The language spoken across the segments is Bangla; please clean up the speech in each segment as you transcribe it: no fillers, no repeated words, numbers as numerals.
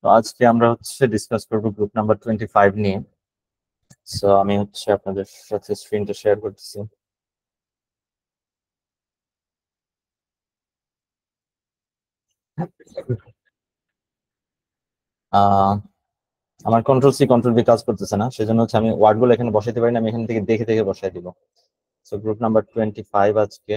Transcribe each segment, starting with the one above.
তো আজকে আমরা ডিসকাস করব গ্রুপ নাম্বার 25 নিয়ে। সো আমি আপনাদের সাথে স্ক্রিনটা শেয়ার করতেছি। আমার কন্ট্রোল সি কন্ট্রোল ভি কাজ করতেছে না, সেজন্য আমি ওয়ার্ডগুলো এখানে বসাইতে পারি না, আমি এখান থেকে দেখে দেখে বসাই দিব। সো গ্রুপ নাম্বার 25 আজকে।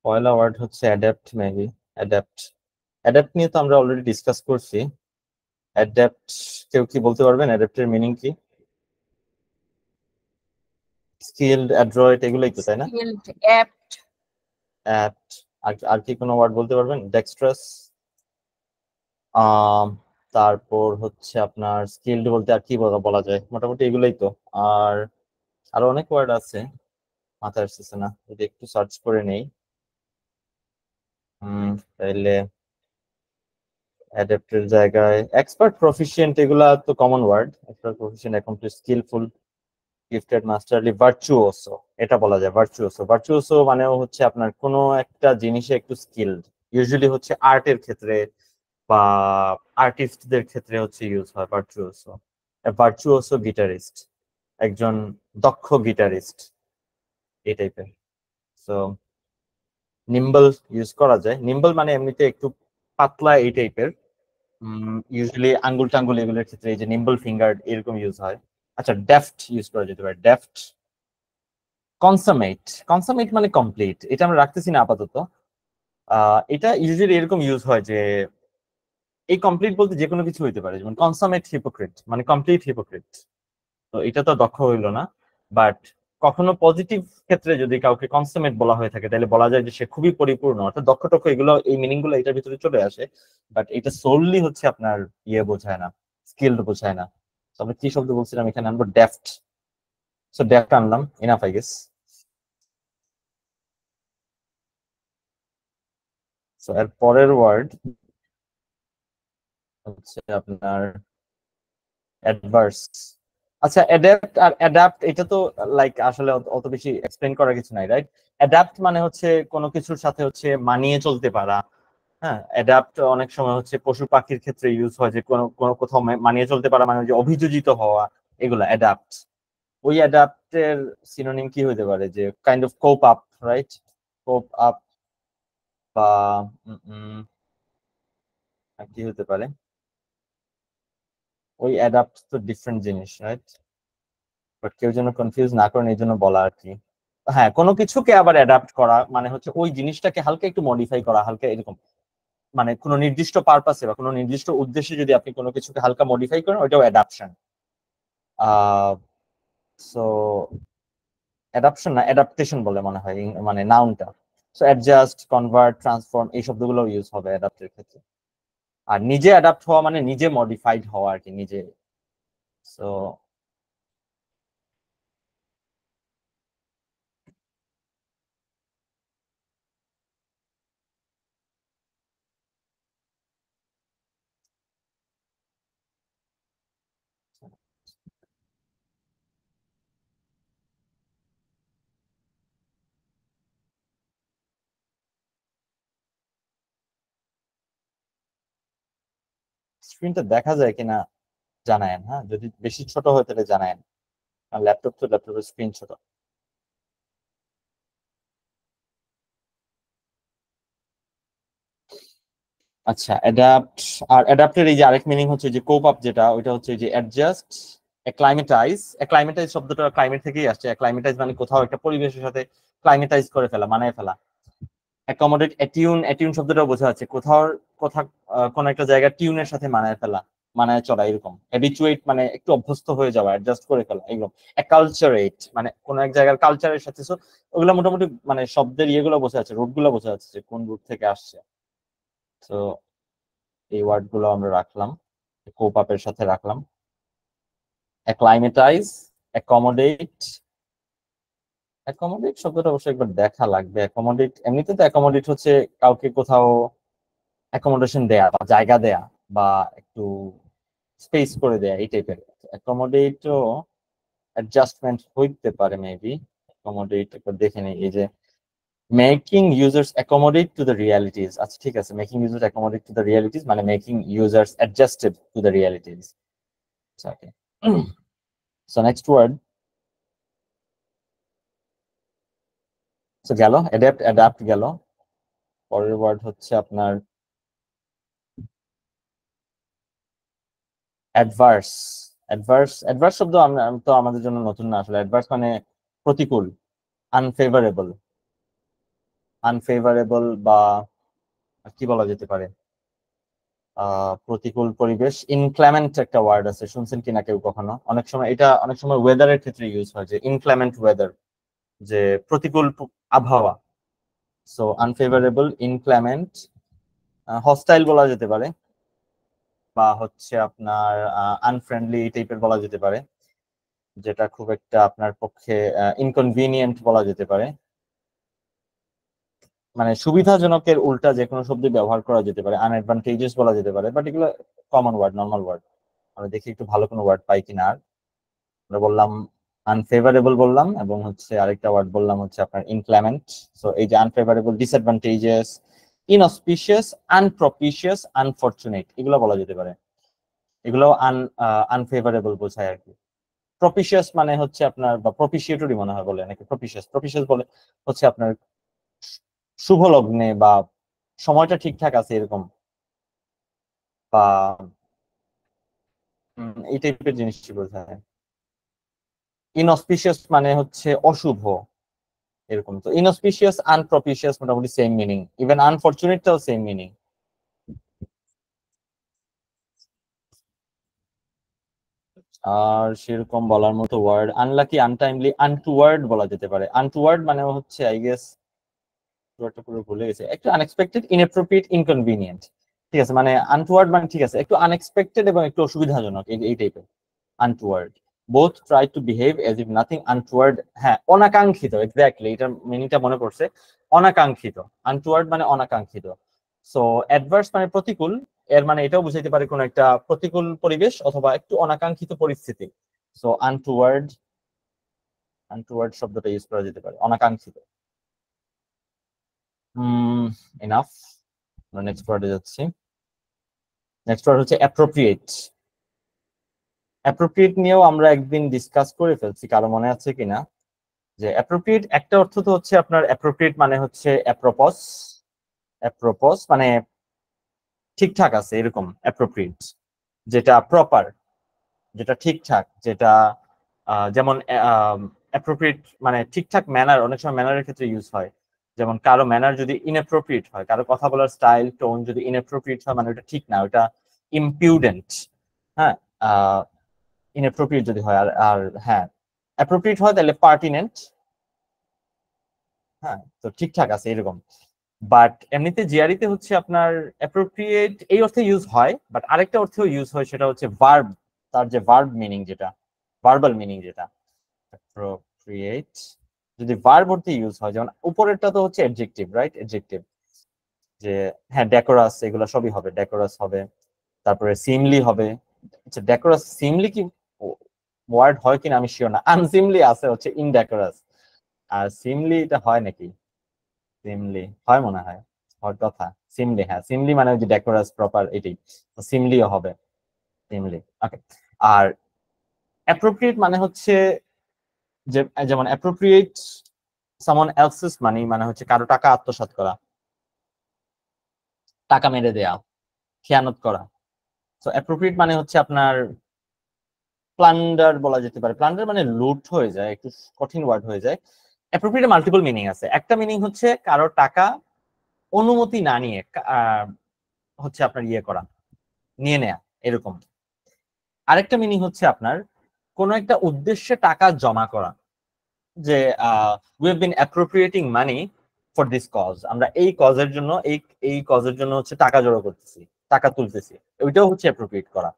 পয়লা word adapt, maybe adapt. Adapt নিয়ে তো আমরা অলরেডি ডিসকাস করছি। অ্যাডাপ্ট কেউ কি বলতে পারবেন অ্যাডাপ্টের মিনিং কি? স্কিলড, অ্যাড্রয়েট, এগুলোই তো, তাই না? Skilled, apt. অ্যাপ্ট। আর কি কোনো ওয়ার্ড বলতে পারবেন? ডেক্সট্রাস। তারপর আপনার স্কিলড বলতে আর কি বলা যায়, মোটামুটি এগুলোই তো। আর আরো অনেক ওয়ার্ড আছে, মাথায় আসতেছে না, যদি একটু সার্চ করে নেই। তাইলে অ্যাডাপ্টের জায়গায় এক্সপার্ট, প্রফিশিয়েন্ট, এগুলা তো common word. Expert, proficient, accomplish, skilful, gifted, masterly, virtuoso, এটা বলা যায়। ভার্চুওসো, ভার্চুওসো মানে আপনার কোনো একটা জিনিসে একটু স্কিলড। ইউজুয়ালি আর্টের ক্ষেত্রে বা আর্টিস্টদের ক্ষেত্রে ইউজ হয় ভার্চুওসো। ভার্চুওসো গিটারিস্ট, একজন দক্ষ গিটারিস্ট, এই টাইপের। সো নিম্বল ইউজ করা যায়। নিম্বল মানে এমনিতে একটু পাতলা, এই টাইপের। ইউজুয়ালি আঙ্গুল টাঙ্গুল এগুলোর ক্ষেত্রে এই যে নিম্বল ফিঙ্গার এরকম ইউজ হয়। আচ্ছা, ডেফট ইউজ করা যেতে পারে, ডেফট। কনসামেট, কনসামেট মানে কমপ্লিট, এটা আমরা রাখতেছি না আপাতত। এটা ইউজুয়ালি এরকম ইউজ হয় যে এই কমপ্লিট বলতে যে কোনো কিছু হইতে পারে, যেমন কনসামেট হিপোক্রিট মানে কমপ্লিট হিপোক্রিট। তো এটা তো দক্ষ হইলো না, বাট কখনো পজিটিভ ক্ষেত্রে যদি কাউকে কনসামেট বলা হয়ে থাকে তাহলে বলা যায় যে সে খুবই পরিপূর্ণ, অর্থাৎ দক্ষ টক্ষ, এগুলো এই মিনিং গুলো এটার ভিতরে চলে আসে। বাট এটা সোললি আপনার ইয়ে বোঝায় না, স্কিলড বোঝায় না। তো আমরা কি শব্দ বলছিলাম এখানে? আনবো ডেফট। সো ডেফট আনলাম, ইনাফ আই গেস। সো এর পরের ওয়ার্ড আপনার অ্যাডভার্স। আচ্ছা, অ্যাডাপ্ট আর অ্যাডাপ্ট এটা তো লাইক আসলে অত বেশি এক্সপ্লেন করার কিছু নাই, রাইট? অ্যাডাপ্ট মানে কোনো কিছুর সাথে মানিয়ে চলতে পারা। হ্যাঁ, অ্যাডাপ্ট অনেক সময় পশু পাখির ক্ষেত্রে ইউজ হয়, যে কোনো কোনো কোথাও মানিয়ে চলতে পারা, মানে যে অভিযোজিত হওয়া, এগুলা অ্যাডাপ্ট। ওই অ্যাডাপ্টের সিনোনিম কি হতে পারে? যে kind of cope up, right? Cope up বা আর কি হতে পারে? ওই অ্যাডাপ্ট তো ডিফারেন্ট জিনিস, রাইট? বাট কেউ যেন কনফিউজ না করেন এই জন্য বলা আর কি। হ্যাঁ, কোনো কিছুকে আবার অ্যাডাপ্ট করা মানে ওই জিনিসটাকে হালকা একটু মডিফাই করা, হালকা এরকম। মানে কোনো নির্দিষ্ট পারপাসে বা কোনো নির্দিষ্ট উদ্দেশ্যে যদি আপনি কোনো কিছুকে হালকা মডিফাই করেন, ওইটাও অ্যাডাপশন। সো অ্যাডাপশন না অ্যাডাপ্টেশন বলে মনে হয়, মানে নাউনটা। সো অ্যাডজাস্ট, কনভার্ট, ট্রান্সফর্ম, এই শব্দগুলো ইউজ হবে অ্যাডাপ্টের ক্ষেত্রে। আর নিজে অ্যাডাপ্ট হওয়া মানে নিজে মডিফাইড হওয়া আর কি, নিজে। সো স্ক্রিনটা দেখা যায় কিনা জানায়েন, হ্যাঁ, যদি বেশি ছোট হয় তাহলে জানায়েন। আর ল্যাপটপ তো, ল্যাপটপের স্ক্রিন ছোট। আচ্ছা, অ্যাডাপ্ট আর অ্যাডাপ্টের এই যে আরেক মিনিং যে কোপ আপ, যেটা ওইটা যে অ্যাডজাস্ট, অ্যাক্লাইমেটাইজ। অ্যাক্লাইমেটাইজ শব্দটা ক্লাইমেট থেকেই আসছে। অ্যাক্লাইমেটাইজ মানে কোথাও একটা পরিবেশের সাথে ক্লাইমেটাইজ করে ফেলা, মানায় ফেলা। অ্যাকমোডেট, অ্যাটিউন, অ্যাটিউন শব্দটাও বোঝা যাচ্ছে কোথাও কোথা কোন একটা জায়গা টিউনের সাথে মানায় ফেলা, মানায় চলা, এরকম। হ্যাবিচুয়েট মানে একটু অভ্যস্ত হয়ে যাওয়া, অ্যাডজাস্ট করে ফেলা, এরকম। অ্যাকালচারেট মানে কোন এক জায়গার কালচারের সাথে। ওগুলো মোটামুটি মানে শব্দের ইয়েগুলো বোঝা যাচ্ছে, রুট গুলো বোঝা যাচ্ছে যে কোন রুট থেকে আসছে। তো এই ওয়ার্ড গুলো আমরা রাখলাম, কোপ আপের সাথে রাখলাম। অ্যাক্লাইমেটাইজ, অ্যাকমোডেট, অ্যাকোমোডেট শব্দটা অবশ্যই একবার দেখা লাগবে। অ্যাকোমোডেট এমনিতে তো অ্যাকোমোডেট হচ্ছে কাউকে কোথাও অ্যাকোমোডেশন দেয়া বা জায়গা দেয়া বা একটু স্পেস করে দেয়া এই টাইপের। অ্যাকোমোডেটও অ্যাডজাস্টমেন্ট হইতে পারে মেবি। অ্যাকোমোডেট একবার দেখে নেই, এই যে making users accommodate to the realities. আচ্ছা ঠিক আছে, making users accommodate to the realities মানে making users adjusted to the realities. Okay, so next word, so গেল অ্যাডাপ্ট, অ্যাডাপ্ট গেল। পরের ওয়ার্ড হচ্ছে আপনার অ্যাডভার্স। অ্যাডভার্স, অ্যাডভার্স শব্দ তো আমাদের জন্য নতুন না আসলে। অ্যাডভার্স মানে প্রতিকূল, আনফেভারেবল। আনফেভারেবল বা কি বলা যেতে পারে, প্রতিকূল পরিবেশ। ইনক্লেমেন্ট একটা ওয়ার্ড আছে, শুনছেন কিনা কেউ কখনো? অনেক সময় এটা অনেক সময় ওয়েদারের ক্ষেত্রে ইউজ হয়, যে ইনক্লেমেন্ট ওয়েদার, যে প্রতিকূল আবহাওয়া। সো আনফেভারেবল, ইনক্লেমেন্ট, হস্টাইল বলা যেতে পারে, বা হচ্ছে আপনার আনফ্রেন্ডলি টাইপের বলা যেতে পারে, যেটা খুব একটা আপনার পক্ষে ইনকনভিনিয়েন্ট বলা যেতে পারে। মানে সুবিধাজনকের উল্টা যে কোনো শব্দ ব্যবহার করা যেতে পারে, আনঅ্যাডভান্টেজেস বলা যেতে পারে, বাট এগুলো কমন ওয়ার্ড, নর্মাল ওয়ার্ড। আমরা দেখি একটু ভালো কোনো ওয়ার্ড পাই কিনা। আর আমরা বললাম আনফেভারেবল বললাম, এবং হচ্ছে আরেকটা ওয়ার্ড বললাম হচ্ছে আপনার ইনক্লেমেন্ট। সো এই যে আনফেভারেবল, ডিসঅ্যাডভান্টেজেস, ইনঅসপিশিয়াস, আনপ্রপিশিয়াস, আনফরচুনেট, এগুলো বলা যেতে পারে। এগুলো আনফেভারেবল বোঝায় আর কি। প্রপিশিয়াস মানে হচ্ছে আপনার, বা প্রপিশিয়েটরি মনে হয় বলে নাকি, প্রপিশিয়াস, প্রপিশিয়াস বলে হচ্ছে আপনার শুভ লগ্নে বা সময়টা ঠিকঠাক আছে এরকম, বা এই টাইপের জিনিসটি বোঝায়। ইনঅসপিশিয়াস মানে হচ্ছে অশুভ এরকম। তো ইনঅসপিশিয়াস, আনপ্রপিশিয়াস মোটামুটি সেম মিনিং, ইভেন আনফরচুনেটটাও সেম মিনিং। আর সেরকম বলার মতো ওয়ার্ড, আনলাকি, আনটাইমলি, আনটুয়ার্ড বলা যেতে পারে। আনটুয়ার্ড মানে হচ্ছে আই গেস, ওয়ার্ডটা পুরো ভুলে গেছে, একটু আনএক্সপেক্টেড, ইনঅ্যাপ্রোপ্রিয়েট, ইনকনভিনিয়েন্ট। ঠিক আছে, মানে আনটুয়ার্ড মানে ঠিক আছে, একটু আনএক্সপেক্টেড এবং একটু অসুবিধাজনক, এই টাইপের untoward. Both try to behave as if nothing untoward, হ্যাঁ অনাকাঙ্ক্ষিত, এক্স্যাক্টলি এটার মিনিংটা মনে পড়ছে, অনাকাঙ্ক্ষিত। আনটুয়ার্ড মানে অনাকাঙ্ক্ষিত। সো অ্যাডভার্স মানে প্রতিকূল, এর মানে এটাও বুঝাইতে পারে কোন একটা প্রতিকূল পরিবেশ অথবা একটু অনাকাঙ্ক্ষিত পরিস্থিতি। সো আনটুয়ার্ড, আনটুয়ার্ড শব্দটা ইউজ করা যেতে পারে, অনাকাঙ্ক্ষিত। এনাফ, আমরা নেক্সট ওয়ার্ডে যাচ্ছি। নেক্সট ওয়ার্ড হচ্ছে অ্যাপ্রোপ্রিয়েট। অ্যাপ্রোপ্রিয়েট নিয়েও আমরা একদিন ডিসকাস করে ফেলছি, কারো মনে আছে কিনা? যে অ্যাপ্রোপ্রিয়েট একটা অর্থ তো হচ্ছে আপনার, অ্যাপ্রোপ্রিয়েট মানে হচ্ছে অ্যাপ্রোপস। অ্যাপ্রোপস মানে ঠিকঠাক আছে এরকম, অ্যাপ্রোপ্রিয়েট যেটা প্রপার, যেটা ঠিকঠাক, যেটা যেমন অ্যাপ্রোপ্রিয়েট মানে ঠিকঠাক ম্যানার, অনেক সময় ম্যানারের ক্ষেত্রে ইউজ হয়। যেমন কারো ম্যানার যদি ইনঅ্যাপ্রোপ্রিয়েট হয়, কারো কথা বলার স্টাইল, টোন যদি ইনঅ্যাপ্রোপ্রিয়েট হয়, মানে ওটা ঠিক না, ওটা ইম্পিউডেন্ট। হ্যাঁ, ইনঅ্যাপ্রোপ্রিয়েট যদি হয়। আর আর হ্যাঁ, অ্যাপ্রোপ্রিয়েট হয় তাহলে পার্টিনেন্ট। হ্যাঁ, তো ঠিকঠাক আছে এরকম। বাট এমনিতে জিআরিতে হচ্ছে আপনার অ্যাপ্রোপ্রিয়েট এই অর্থে ইউজ হয়, বাট আরেকটা অর্থেও ইউজ হয়, সেটা হচ্ছে ভার্ব। তার যে ভার্ব মিনিং, যেটা ভার্বাল মিনিং, যেটা অ্যাপ্রোপ্রিয়েট যদি ভার্ব অর্থে ইউজ হয়, যেমন উপরেরটা তো হচ্ছে অ্যাডজেক্টিভ, রাইট? অ্যাডজেক্টিভ যে হ্যাঁ ডেকোরাস, এগুলো সবই হবে, ডেকোরাস হবে, তারপরে সিমলি হবে। আচ্ছা ডেকোরাস, সিমলি কি ওয়ার্ড হয় কিনা আমি শিওর না, আনসিমলি আছে হচ্ছে ইনডেকোরাস। আর সিমলি এটা হয় নাকি? সিমলি হয় মনে হয়, হওয়ার কথা। সিমলি, হ্যাঁ সিমলি মানে ওই যে ডেকোরাস প্রপার, এটাই। সিমলিও হবে, সিমলি। ওকে। আর অ্যাপ্রোপ্রিয়েট মানে হচ্ছে যে, যেমন অ্যাপ্রোপ্রিয়েট সামন এলসেস মানি মানে হচ্ছে কারো টাকা আত্মসাৎ করা, টাকা মেরে দেয়া, খেয়ানত করা। তো অ্যাপ্রোপ্রিয়েট মানে হচ্ছে আপনার প্লান্ডার বলা যেতে পারে। প্লান্ডার মানে লুট হয়ে যায়, একটু কঠিন ওয়ার্ড হয়ে যায়। অ্যাপ্রোপ্রিয়েট মাল্টিপল মিনিং আছে। একটা মিনিং হচ্ছে কারো টাকা অনুমতি না নিয়ে হচ্ছে আপনার ইয়ে করা, নিয়ে নেয়া এরকম। আরেকটা মিনিং হচ্ছে আপনার কোনো একটা উদ্দেশ্যে টাকা জমা করা, যে we have been appropriating money for this cause, আমরা এই কজের জন্য, এই কজের জন্য হচ্ছে টাকা জড়ো করতেছি, টাকা তুলতেছি, ওইটাও হচ্ছে অ্যাপ্রোপ্রিয়েট করা।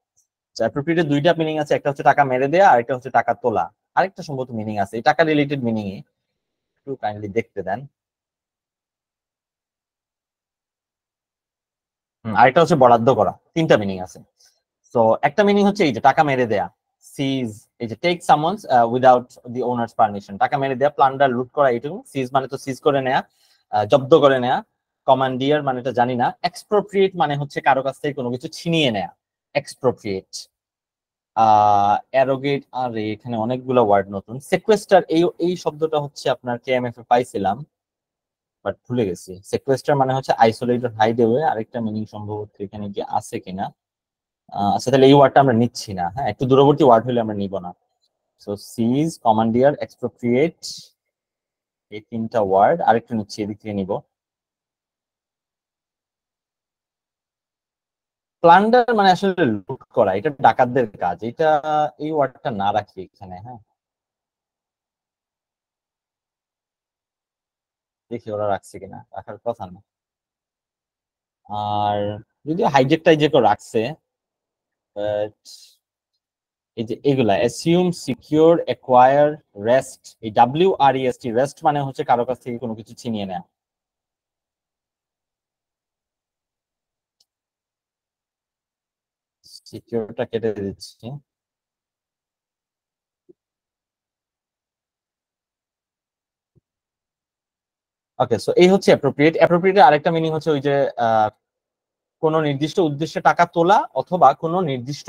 অ্যাপ্রোপ্রিয়েটের দুইটা মিনিং আছে, একটা হচ্ছে টাকা মেরে দেয়া, আরেকটা হচ্ছে টাকা তোলা। আরেকটা সম্ভবত মিনিং আছে এই টাকা রিলেটেড মিনিং এ, একটু কাইন্ডলি দেখতে দেন। আরেকটা হচ্ছে বরাদ্দ করা, তিনটা মিনিং আছে। তো একটা মিনিং হচ্ছে এই যে টাকা মেরে দেয়া, সিজ, এই যে take someone's without the owner's permission, টাকা মেরে দেয়া, প্লান্ডার লুট করা, এইটুকু। সিজ মানে তো সিজ করে নেয়া, জব্দ করে নেয়া। কমান্ডিয়ার মানে এটা জানি না। এক্সপ্রোপ্রিয়েট মানে হচ্ছে কারো কাছ থেকে কোনো কিছু ছিনিয়ে নেয়া, এক্সপ্রোপ্রিয়েট। অ্যারোগেট, আর এখানে অনেকগুলো ওয়ার্ড নতুন। সেকুয়েস্টার, এই এই শব্দটা হচ্ছে আপনার কেএমএফ এ পাইছিলাম, বাট ভুলে গেছি। সেকুয়েস্টার মানে হচ্ছে আইসোলেটেড হাইড অ্যাওয়ে, আরেকটা মিনিং সম্ভবত এখানে কি আছে কিনা। আচ্ছা, তাহলে এই ওয়ার্ডটা আমরা নিচ্ছি না, হ্যাঁ, একটু দূরবর্তী ওয়ার্ড হলে আমরা নিব না। সো সিজ, কমান্ডিয়ার, এক্সপ্রোপ্রিয়েট, এই তিনটা ওয়ার্ড আরেকটু নিচ্ছি, এদিক থেকে নিব। প্লান্ডার মানে আসলে লুট করা, এটা ডাকাতদের কাজ, এটা এই ওয়ার্ডটা না রাখি এখানে, হ্যাঁ। দেখি ওরা রাখছে কিনা, রাখার কথা না। আর যদিও হাইজেকটাই যে কেউ রাখছে, but এই যে এগুলা অ্যাসিউম, সিকিউর, অ্যাকোয়ার, রেস্ট, এই WREST, রেস্ট মানে হচ্ছে কারো কাছ থেকে কোনো কিছু ছিনিয়ে নেয়া। সিকিউরটা কেটে দিচ্ছি। ওকে, সো এই হচ্ছে অ্যাপ্রোপ্রিয়েট। অ্যাপ্রোপ্রিয়েটের আরেকটা মিনিং হচ্ছে ওই যে আহ, কোনো নির্দিষ্ট উদ্দেশ্যে টাকা তোলা, অথবা কোনো নির্দিষ্ট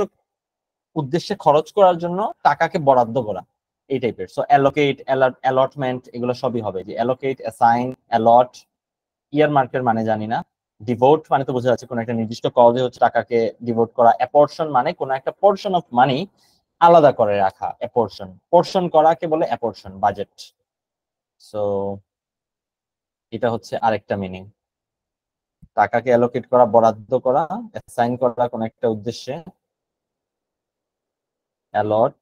উদ্দেশ্যে খরচ করার জন্য টাকাকে বরাদ্দ করা, এই টাইপের। সো অ্যালোকেট, অ্যালটমেন্ট, এগুলো সবই হবে, যে অ্যালোকেট, অ্যাসাইন, অ্যালট। ইয়ার মার্কের মানে জানি না। ডিভোট মানে তো বোঝা যাচ্ছে কোনো একটা নির্দিষ্ট কজে হচ্ছে টাকাকে ডিভোট করা। অ্যাপোর্শন মানে কোনো একটা পোর্শন অফ মানি আলাদা করে রাখা, অ্যাপোর্শন, পোর্শন করাকে বলে অ্যাপোর্শন, বাজেট। সো এটা হচ্ছে আরেকটা মিনিং, টাকাকে অ্যালোকেট করা, বরাদ্দ করা, অ্যাসাইন করা কোন একটা উদ্দেশ্যে। অ্যালট,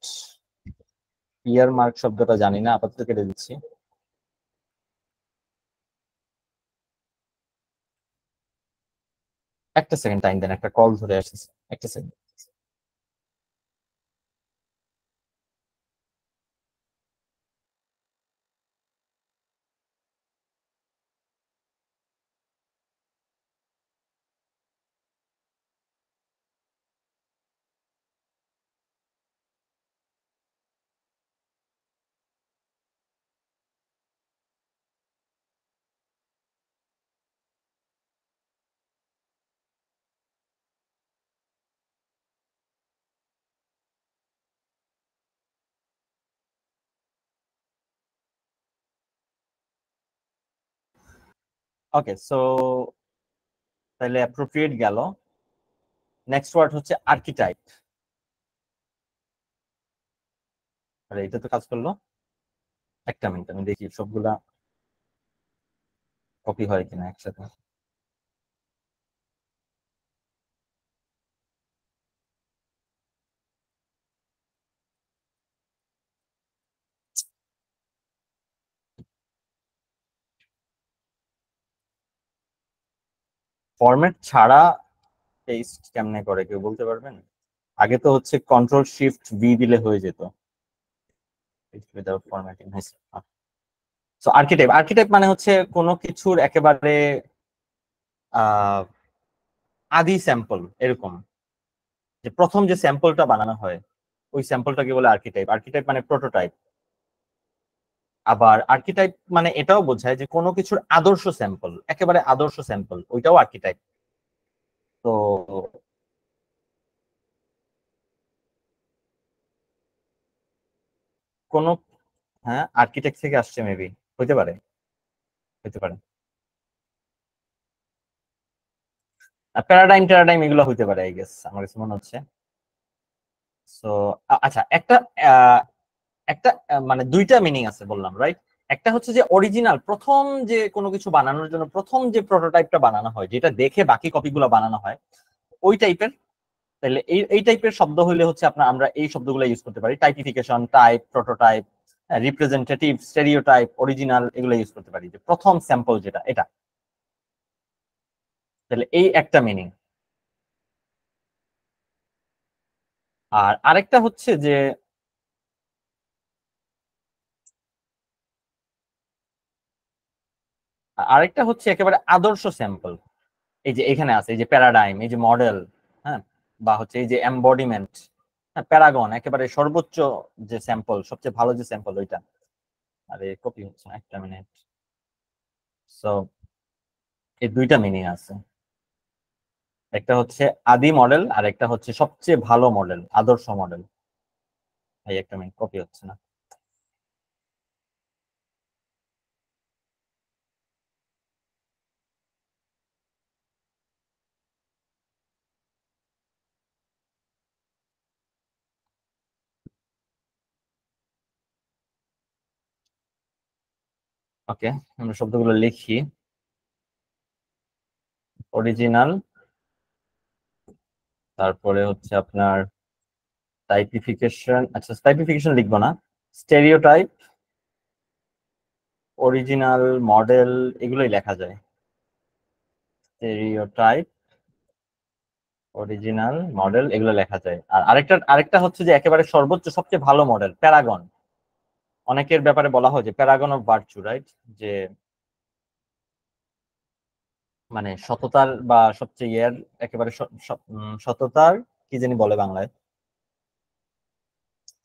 ইয়ার মার্ক শব্দটা জানি না, আপাতত কেটে দিচ্ছি। একটা সেকেন্ড টাইম দেন, একটা কল ধরে আসছে, একটা সেকেন্ড। ওকে, সো তাহলে অ্যাপ্রোপ্রিয়েট গেল। নেক্সট ওয়ার্ড হচ্ছে আর্কিটাইপ। আরে এটা তো কাজ করলো। একটা মিনিট, আমি দেখি সবগুলা কপি হয় কিনা একসাথে। ফরম্যাট ছাড়া পেস্ট কেমনে করে কেউ বলতে পারবেন? আগে তো হচ্ছে কন্ট্রোল শিফট V দিলে হয়ে যেত। উইদাউট ফরম্যাটিং হয়েছে। সো আর্কিটাইপ, আর্কিটাইপ মানে হচ্ছে কোনো কিছুর একেবারে আহ আদি স্যাম্পল, এরকম, যে প্রথম যে স্যাম্পলটা বানানো হয় ওই স্যাম্পলটাকে বলে আর্কিটাইপ। আর্কিটাইপ মানে প্রোটোটাইপ। আবার আর্কিটাইপ মানে এটাও বোঝায় যে কোনো কিছুর আদর্শ স্যাম্পল, একেবারে আদর্শ স্যাম্পল, ওইটাও আর্কিটাইপ। তো কোন, হ্যাঁ, আর্কিটেক্ট থেকে আসছে মেবি, হইতে পারে, হইতে পারে। প্যারাডাইম ট্যারাডাইম এগুলো হইতে পারে, আই গেস, আমার কাছে মনে হচ্ছে। সো আচ্ছা, একটা আহ, একটা মানে দুইটা মিনিং আছে বললাম, রাইট? একটা হচ্ছে যে অরিজিনাল, প্রথম যে কোনো কিছু বানানোর জন্য প্রথম যে প্রোটোটাইপটা বানানো হয়, যেটা দেখে বাকি কপিগুলো বানানো হয়, ওই টাইপের। তাহলে এই এই টাইপের শব্দ হইলে হচ্ছে আপনার, আমরা এই শব্দগুলো ইউজ করতে পারি, typification, type, prototype, representative, stereotype, original, এগুলো ইউজ করতে পারি, যে প্রথম স্যাম্পল যেটা, এটা। তাহলে এই একটা মিনিং। আর আরেকটা হচ্ছে যে আরেকটা হচ্ছে একেবারে আদর্শ স্যাম্পল, এই যে এখানে আছে, এই যে প্যারাডাইম, এই যে মডেল, হ্যাঁ, বা হচ্ছে এই যে এমবডিমেন্ট, হ্যাঁ, প্যারাগন, একেবারে সর্বোচ্চ যে স্যাম্পল, সবচেয়ে ভালো যে স্যাম্পল ওইটা। আরে কপি হচ্ছে না, একটা মিনিট। সো এই দুইটা মিনিং আছে, একটা হচ্ছে আদি মডেল আর একটা হচ্ছে সবচেয়ে ভালো মডেল, আদর্শ মডেল। এই একটা মিনিট, কপি হচ্ছে না। ওকে, আমরা শব্দগুলো লিখি। অরিজিনাল, তারপরে হচ্ছে আপনার টাইপিফিকেশন, আচ্ছা টাইপিফিকেশন লিখবো না, স্টেরিওটাইপ, অরিজিনাল, মডেল, এগুলোই লেখা যায়। স্টেরিওটাইপ, অরিজিনাল, মডেল, এগুলো লেখা যায়। আর আরেকটা হচ্ছে যে একেবারে সর্বোচ্চ সবচেয়ে ভালো মডেল, প্যারাগন। অনেকের ব্যাপারে বলা হয় যে প্যারাগন অফ ভার্চু, রাইট? যে মানে সততার বা সবচেয়ে ইয়ের একেবারে সততার কি জানি বলে বাংলায়,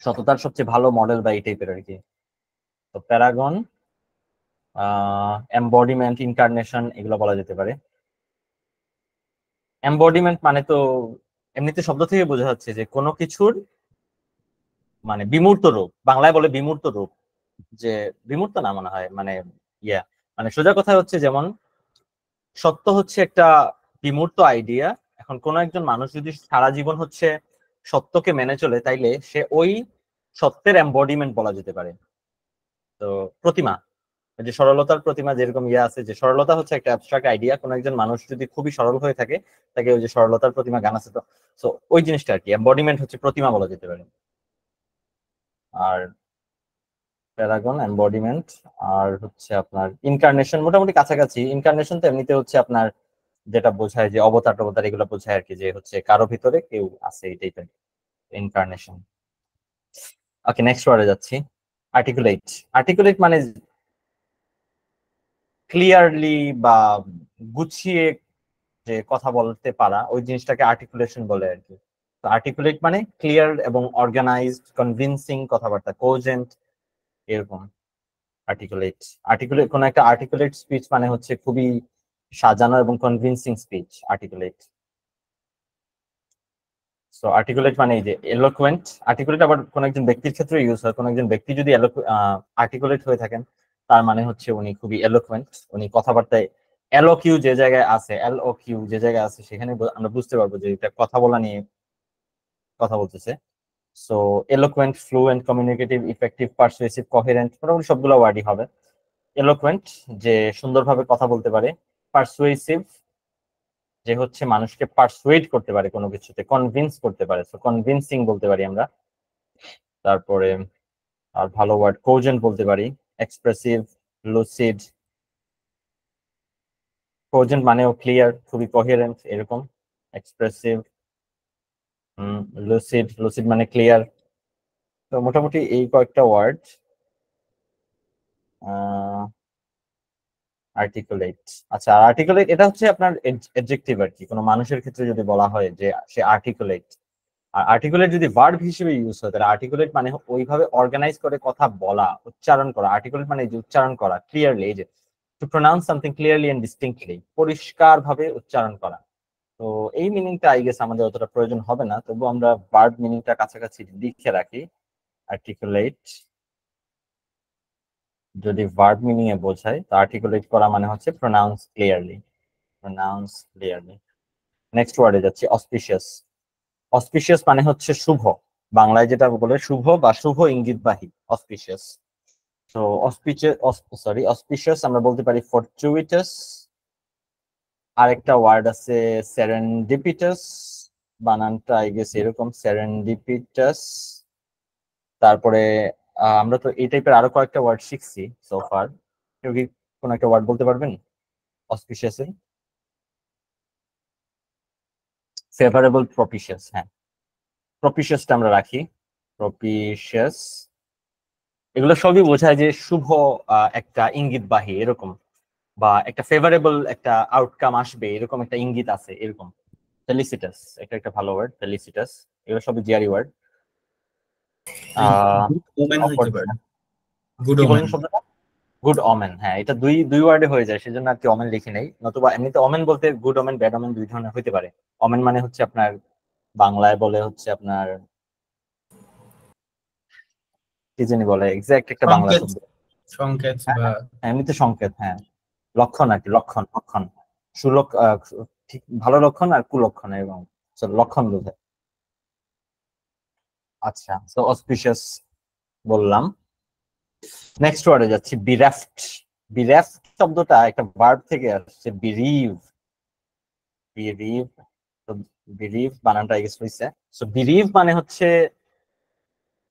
সততার সবচেয়ে ভালো মডেল বা এই টাইপের আর কি। তো প্যারাগন, এমবডিমেন্ট, ইনকার্নেশন, এগুলো বলা যেতে পারে। এমবডিমেন্ট মানে তো এমনিতে শব্দ থেকে বোঝা যাচ্ছে যে কোনো কিছুর মানে বিমূর্ত রূপ, বাংলায় বলে বিমূর্ত রূপ। যে বিমূর্ত না মনে হয়, মানে ইয়া, মানে সোজা কথা হচ্ছে যেমন সত্য হচ্ছে একটা বিমূর্ত আইডিয়া। এখন কোন একজন মানুষ যদি সারা জীবন হচ্ছে সত্যকে মেনে চলে, তাইলে সে ওই সত্যের এম্বডিমেন্ট বলা যেতে পারে। তো প্রতিমা, ওই যে সরলতার প্রতিমা, যেরকম ইয়ে আছে যে সরলতা হচ্ছে একটা অ্যাবস্ট্রাক্ট আইডিয়া, কোন একজন মানুষ যদি খুবই সরল হয়ে থাকে, তাকে ওই যে সরলতার প্রতিমা গান আছে তো, তো ওই জিনিসটা আর কি, এম্বডিমেন্ট হচ্ছে প্রতিমা বলা যেতে পারে। আর প্যারাগন এমবডিমেন্ট, আর হচ্ছে আপনার ইনকার্নেশন মোটামুটি কাছাকাছি। ইনকার্নেশন তো এমনিতে হচ্ছে আপনার যেটা বোঝায় যে অবতার টবতার, এগুলো বোঝায় আর কি, যে হচ্ছে কারো ভিতরে কেউ আছে এই টাইপের, ইনকার্নেশন। ওকে, নেক্সট ওয়ার্ডে যাচ্ছি। আর্টিকুলেট। আর্টিকুলেট মানে ক্লিয়ারলি বা গুছিয়ে যে কথা বলতে পারা, ওই জিনিসটাকে আর্টিকুলেশন বলে আর কি। তো আর্টিকুলেট মানে ক্লিয়ার এবং অর্গানাইজড, কনভিনসিং কথাবার্তা, কোজেন্ট, এরকম আর্টিকুলেট। আর্টিকুলেট, কোন একটা আর্টিকুলেট স্পিচ মানে হচ্ছে খুবই সাজানো এবং convincing speech, articulate. So articulate মানে এই যে এলোকুয়েন্ট। আর্টিকুলেট আবার কোন একজন ব্যক্তির ক্ষেত্রে ইউজ হয়, কোন একজন ব্যক্তি যদি আর্টিকুলেট হয়ে থাকেন, তার মানে হচ্ছে উনি খুবই এলোকুয়েন্ট, উনি কথাবার্তায়, এলওকিউ যে জায়গায় আছে, এলওকিউ যে জায়গায় আছে, সেখানে আমরা বুঝতে পারবো যে এটা কথা বলা নিয়ে কথা বলতেছে। So eloquent, fluent, communicative, effective, persuasive, coherent, মোটামুটি সবগুলো ওয়ার্ডই হবে। এলোকুয়েন্ট যে সুন্দরভাবে কথা বলতে পারে, পারসুয়েসিভ যে হচ্ছে মানুষকে পারসুয়েট করতে পারে কোনো কিছুতে, কনভিন্স করতে পারে, সো কনভিনসিং বলতে পারি আমরা। তারপরে আর ভালো ওয়ার্ড কোজেন্ট বলতে পারি, এক্সপ্রেসিভ, লুসিড। কোজেন্ট মানেও ক্লিয়ার, খুবই কোহেরেন্ট এরকম। এক্সপ্রেসিভ, লুসিড, লুসিড মানে ক্লিয়ার। তো মোটামুটি এই কয়েকটা ওয়ার্ড। আর্টিকুলেট, আচ্ছা আর্টিকুলেট এটা হচ্ছে আপনার এডজেক্টিভ আর কি, কোনো মানুষের ক্ষেত্রে যদি বলা হয় যে সে আর্টিকুলেট। আর আর্টিকুলেট যদি ভার্ব হিসেবে ইউজ হয়, তাহলে আর্টিকুলেট মানে ওইভাবে অর্গানাইজ করে কথা বলা, উচ্চারণ করা। আর্টিকুলেট মানে এই যে উচ্চারণ করা ক্লিয়ারলি, এই যে to pronounce something clearly and distinctly, পরিষ্কার ভাবে উচ্চারণ করা। তো এই মিনিংটা আই গেস আমাদের অতটা প্রয়োজন হবে না, তবু আমরা ভার্ব মিনিংটা কাছাকাছি লিখে রাখি। আর্টিকুলেট যদি ভার্ব মিনিং এ বোঝায়, তো আর্টিকুলেট করা মানে হচ্ছে pronounce clearly, pronounce clearly. Next ওয়ার্ডে যাচ্ছি, অসপিশিয়াস। অসপিশিয়াস মানে হচ্ছে শুভ, বাংলায় যেটা বলে শুভ বা শুভ ইঙ্গিতবাহী, অসপিশিয়াস। তো অসপিশিয়াস, সরি অসপিশিয়াস আমরা বলতে পারি ফরচুইটাস। আরেকটা ওয়ার্ড আছে সেরেন্ডিপিটাস, বানানটা আই গেস এরকম, সেরেন্ডিপিটাস। তারপরে আমরা তো এই টাইপের আরো কয়েকটা ওয়ার্ড শিখছি সোফার। কেউ কি কোন একটা ওয়ার্ড বলতে পারবেন অসপিশিয়াসের? ফেভারেবল, প্রপিশিয়াস, হ্যাঁ, প্রপিশিয়াসটা আমরা রাখি, প্রপিশিয়াস। এগুলো সবই বোঝায় যে শুভ, একটা ইঙ্গিতবাহী এরকম। বা একটা ফেভারেবল একটা আউটকাম আসবে এরকম একটা ইঙ্গিত আছে এরকম। ফেলিসিটাস এটা একটা ভালো ওয়ার্ড, ফেলিসিটাস। এগুলো সবই জিআরই ওয়ার্ড। গুড ওমেন হইতে পারে। গুড কি ওমেন। বলেন শব্দটা? গুড ওমেন, হ্যাঁ এটা দুই দুই ওয়ার্ডে হয়ে যায়, সেজন্য আর কি ওমেন লিখি নাই। নতুবা এমনিতে ওমেন বলতে গুড ওমেন ব্যাড ওমেন দুই ধরনের হতে পারে। ওমেন মানে হচ্ছে আপনার বাংলায় বলে হচ্ছে আপনার কি জানি বলে, এক্সাক্ট একটা বাংলা সংকেত, শব্দ। সংকেত হ্যাঁ বা হ্যাঁ, এমনিতে সংকেত, হ্যাঁ লক্ষণ আর কি, লক্ষণ লক্ষণ সুলক ঠিক ভালো লক্ষণ আর কুলক্ষণ এবং লক্ষণ বোঝায়। আচ্ছা, তো অসপিশিয়াস বললাম। নেক্সট ওয়ার্ডে যাচ্ছি, বিরাফট। বিরাফট শব্দটা একটা ভার্ব থেকে আসছে, বিরিভ। বিরিভ, তো বিরিভ বানানটা আই গেস হইছে। সো বিরিভ মানে হচ্ছে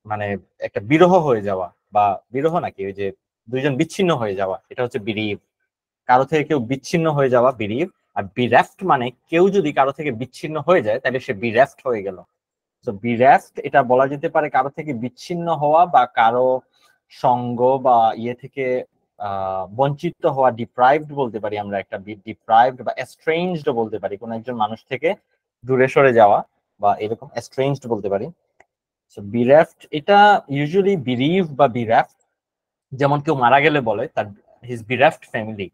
মানে একটা বিরহ হয়ে যাওয়া, বা বিরহ নাকি ওই যে দুইজন বিচ্ছিন্ন হয়ে যাওয়া, এটা হচ্ছে বিরিভ। কারো থেকে কেউ বিচ্ছিন্ন হয়ে যাওয়া বিরিভ। আর বিরাফট মানে কেউ যদি কারো থেকে বিচ্ছিন্ন হয়ে যায় তাহলে সে বিরাফট হয়ে গেল। তো বিরাফট এটা বলা যেতে পারে কারো থেকে বিচ্ছিন্ন হওয়া, বা কারো সঙ্গ বা ইয়ে থেকে বঞ্চিত হওয়া, ডিপ্রাইভড বলতে পারি আমরা, একটা ডিপ্রাইভড বা এস্ট্রেঞ্জড বলতে পারি, কোন একজন মানুষ থেকে দূরে সরে যাওয়া বা এরকম এস্ট্রেঞ্জড বলতে পারি। বিরাফট এটা ইউজুয়ালি বিরিভ বা বিরাফট, যেমন কেউ মারা গেলে বলে তার হিজ বিরাফট ফ্যামিলি।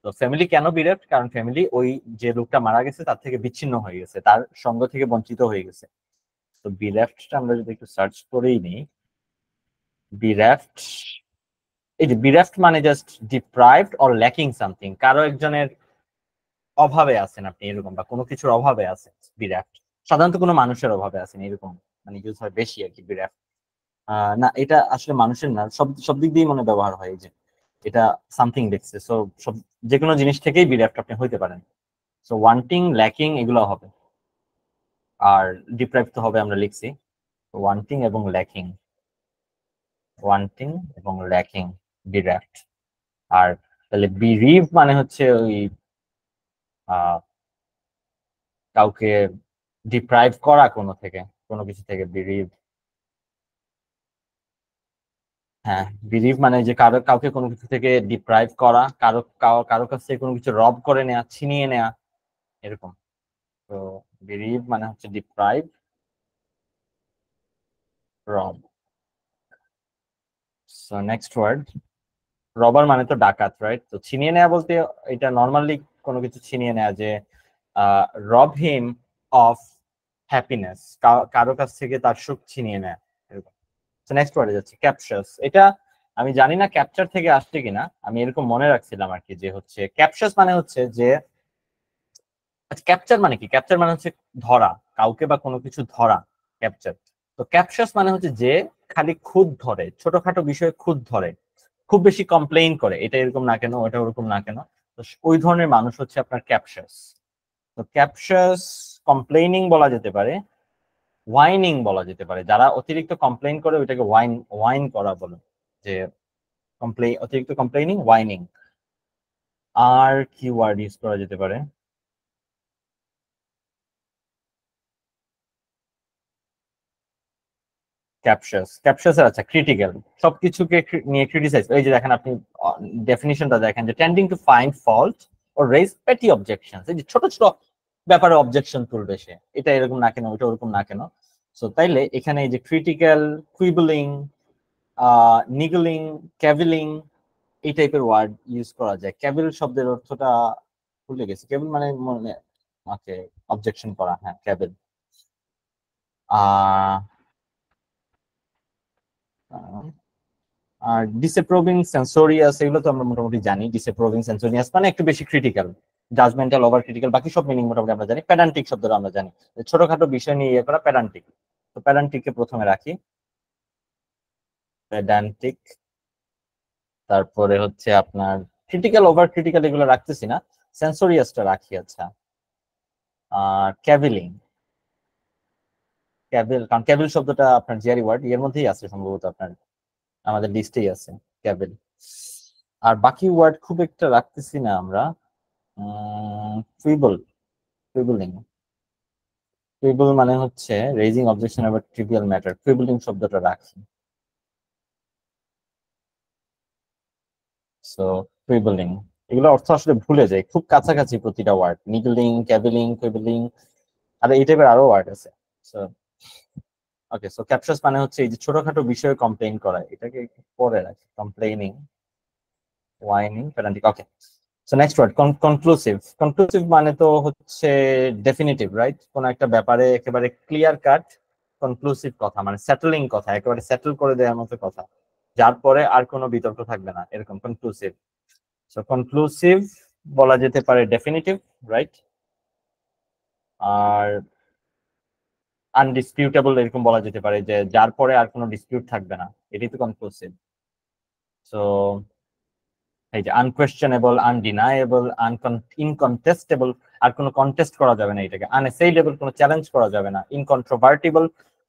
তো ফ্যামিলি কেন বিরাফট? কারণ ফ্যামিলি ওই যে লোকটা মারা গেছে তার থেকে বিচ্ছিন্ন হয়ে গেছে, তার সঙ্গ থেকে বঞ্চিত হয়ে গেছে। তো বিরাফটটা আমরা যদি একটু সার্চ করেই নিই, বিরাফট, এই যে বিরাফট মানে just deprived or lacking something, কারো একজনের অভাবে আছেন আপনি এরকম, বা কোনো কিছুর অভাবে আছেন বিরাফট। সাধারণত কোনো মানুষের অভাবে আছেন এরকম, মানে ইউজ হয় বেশি আর কি বিরাফট। না এটা আসলে মানুষের না, সব সব দিক দিয়েই মনে ব্যবহার হয়, এই যে এটা সামথিং দেখছে, সো সব যে কোনো জিনিস থেকেই বিরাফট আপনি হইতে পারেন। সো ওয়ান্টিং, ল্যাকিং এগুলো হবে। আর ডিপ্রাইভ তো হবে, আমরা লিখছি ওয়ান্টিং এবং ল্যাকিং, ওয়ান্টিং এবং ল্যাকিং, বিরাফট। আর তাহলে বিরিভ মানে হচ্ছে ওই কাউকে ডিপ্রাইভ করা কোনো থেকে, কোনো কিছু থেকে বিরিভ। হ্যাঁ, বিরিভ মানে যে কারো কাউকে কোনো কিছু থেকে ডিপ্রাইভ করা, কারো কারো কাছ থেকে কোনো কিছু রব করে নেওয়া, ছিনিয়ে নেওয়া এরকম। তো বিরিভ মানে হচ্ছে ডিপ্রাইভ, রব। সো নেক্সট ওয়ার্ড, রবার মানে তো ডাকাত, রাইট? তো ছিনিয়ে নেওয়া বলতে এটা নর্মালি কোনো কিছু ছিনিয়ে নেওয়া, যে রব হিম অফ হ্যাপিনেস, কারো কাছ থেকে তার সুখ ছিনিয়ে নেয় এরকম। নেক্সট ওয়ার্ডে যাচ্ছে, ক্যাপশাস। এটা আমি জানি না ক্যাপচার থেকে আসছে কিনা, আমি এরকম মনে রাখছিলাম আর কি, যে হচ্ছে ক্যাপশাস মানে হচ্ছে যে, আচ্ছা ক্যাপচার মানে কি? ক্যাপচার মানে হচ্ছে ধরা, কাউকে বা কোনো কিছু ধরা, ক্যাপচার। তো ক্যাপশাস মানে হচ্ছে যে খালি খুঁত ধরে, ছোটখাটো বিষয়ে খুঁত ধরে, খুব বেশি কমপ্লেইন করে, এটা এরকম না কেন, ওটা ওরকম না কেন। তো ওই ধরনের মানুষ হচ্ছে আপনার ক্যাপশাস। তো ক্যাপশাস কমপ্লেইনিং বলা যেতে পারে, ওয়াইনিং বলা যেতে পারে। যারা অতিরিক্ত কমপ্লেইন করে ওইটাকে ওয়াইন, ওয়াইন করা বলে, যে অতিরিক্ত কমপ্লেইনিং, ওয়াইনিং। আর কি ওয়ার্ড ইউজ করা যেতে পারে? ক্যাপশাস, ক্যাপশাসের আচ্ছা ক্রিটিক্যাল, সবকিছুকে নিয়ে ক্রিটিসাইজ, এই যে দেখেন আপনি ডেফিনিশনটা দেখেন, যে টেন্ডিং টু ফাইন্ড ফল্ট ও রেজ পেটি অবজেকশন, এই যে ছোট ছোট ব্যাপারে অবজেকশন তুলবে সে, এটা এরকম না কেন, ওটা ওরকম না কেন। সো তাইলে এখানে এই যে ক্রিটিক্যাল, কুইবলিং, নিগলিং, ক্যাভিলিং, এই টাইপের ওয়ার্ড ইউজ করা যায়। ক্যাভিল শব্দের অর্থটা ভুলে গেছি, ক্যাভিল মানে মনে আছে অবজেকশন করা, হ্যাঁ ক্যাভিল। আহ আর ডিসঅ্যাপ্রুভিং, সেন্সোরিয়াস, এগুলো তো আমরা মোটামুটি জানি। ডিসঅ্যাপ্রুভিং, সেন্সোরিয়াস মানে একটু বেশি ক্রিটিক্যাল, জাজমেন্টাল, ওভার ক্রিটিক্যাল, বাকি সব মিনিং মোটামুটি আমরা জানি। প্যাডান্টিক শব্দটা আমরা জানি, যে ছোটখাটো বিষয় নিয়ে ইয়ে করা, প্যাডান্টিক। তো প্যাডান্টিককে প্রথমে রাখি, প্যাডান্টিক। তারপরে হচ্ছে আপনার ক্রিটিক্যাল, ওভার ক্রিটিক্যাল এগুলো রাখতেছি না, সেন্সোরিয়াসটা রাখি। আচ্ছা, আর ক্যাভিলিং, ক্যাভিল, কারণ ক্যাভিল শব্দটা আপনার জিআরই ওয়ার্ড, এর মধ্যেই আছে সম্ভবত, আপনার আমাদের লিস্টেই আছে ক্যাভিল। আর বাকি ওয়ার্ড খুব একটা রাখতেছি না আমরা। ট্রিবল, ট্রিবলিং, ট্রিবল মানে হচ্ছে raising objection about trivial matter, ট্রিবলিং শব্দটা রাখি। সো ট্রিবলিং, এগুলো অর্থ আসলে ভুলে যায়, খুব কাছাকাছি প্রতিটা ওয়ার্ড, নিগলিং, ক্যাবেলিং, কেবেলিং, আর এই টাইপের আরো ওয়ার্ড আছে। ওকে, সো ক্যাপশাস মানে হচ্ছে এই যে ছোটখাটো বিষয়ে কমপ্লেইন করা, এটাকে একটু পরে রাখি, complaining, whining, pedantic. Okay, so next word conclusive. Conclusive মানে তো হচ্ছে ডেফিনিটিভ, রাইট? কোন একটা ব্যাপারে একেবারে ক্লিয়ার কাট কনক্লুসিভ কথা, মানে সেটেলিং কথা, একেবারে সেটেল করে দেওয়ার মতো কথা, যার পরে আর কোনো বিতর্ক থাকবে না, এরকম কনক্লুসিভ। সো কনক্লুসিভ বলা যেতে পারে ডেফিনিটিভ, রাইট? আর আনডিসপিউটেবল এরকম বলা যেতে পারে, যে যার পরে আর কোনো ডিসপিউট থাকবে না, এটাই তো কনক্লুসিভ। সো এই যে আনকোয়েশ্চেনেবল, আনডিনায়েবল, ইনকনটেস্টেবল, আর কোনো কন্টেস্ট করা যাবে না এটাকে। আনএসেইলেবল, কোনো চ্যালেঞ্জ করা যাবে না। ইনকন্ট্রোভার্টিবল,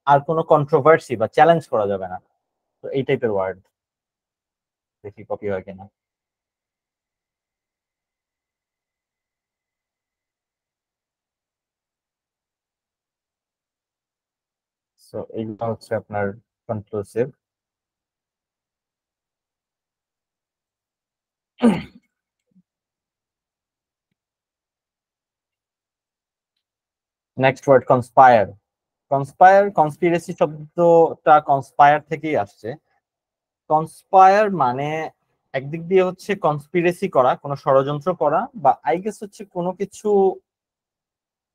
আর কোনো কন্ট্রোভার্সি বা চ্যালেঞ্জ করা যাবে না। তো এই টাইপের ওয়ার্ড, দেখি কপি হয় কিনা। সো এইগুলো হচ্ছে আপনার conclusive. Next word conspire. Conspire, conspiracy শব্দটা কনস্পায়ার থেকেই আসছে। কনস্পায়ার মানে একদিক দিয়ে হচ্ছে কনস্পিরেসি করা, কোনো ষড়যন্ত্র করা, বা আই গেস হচ্ছে কোনো কিছু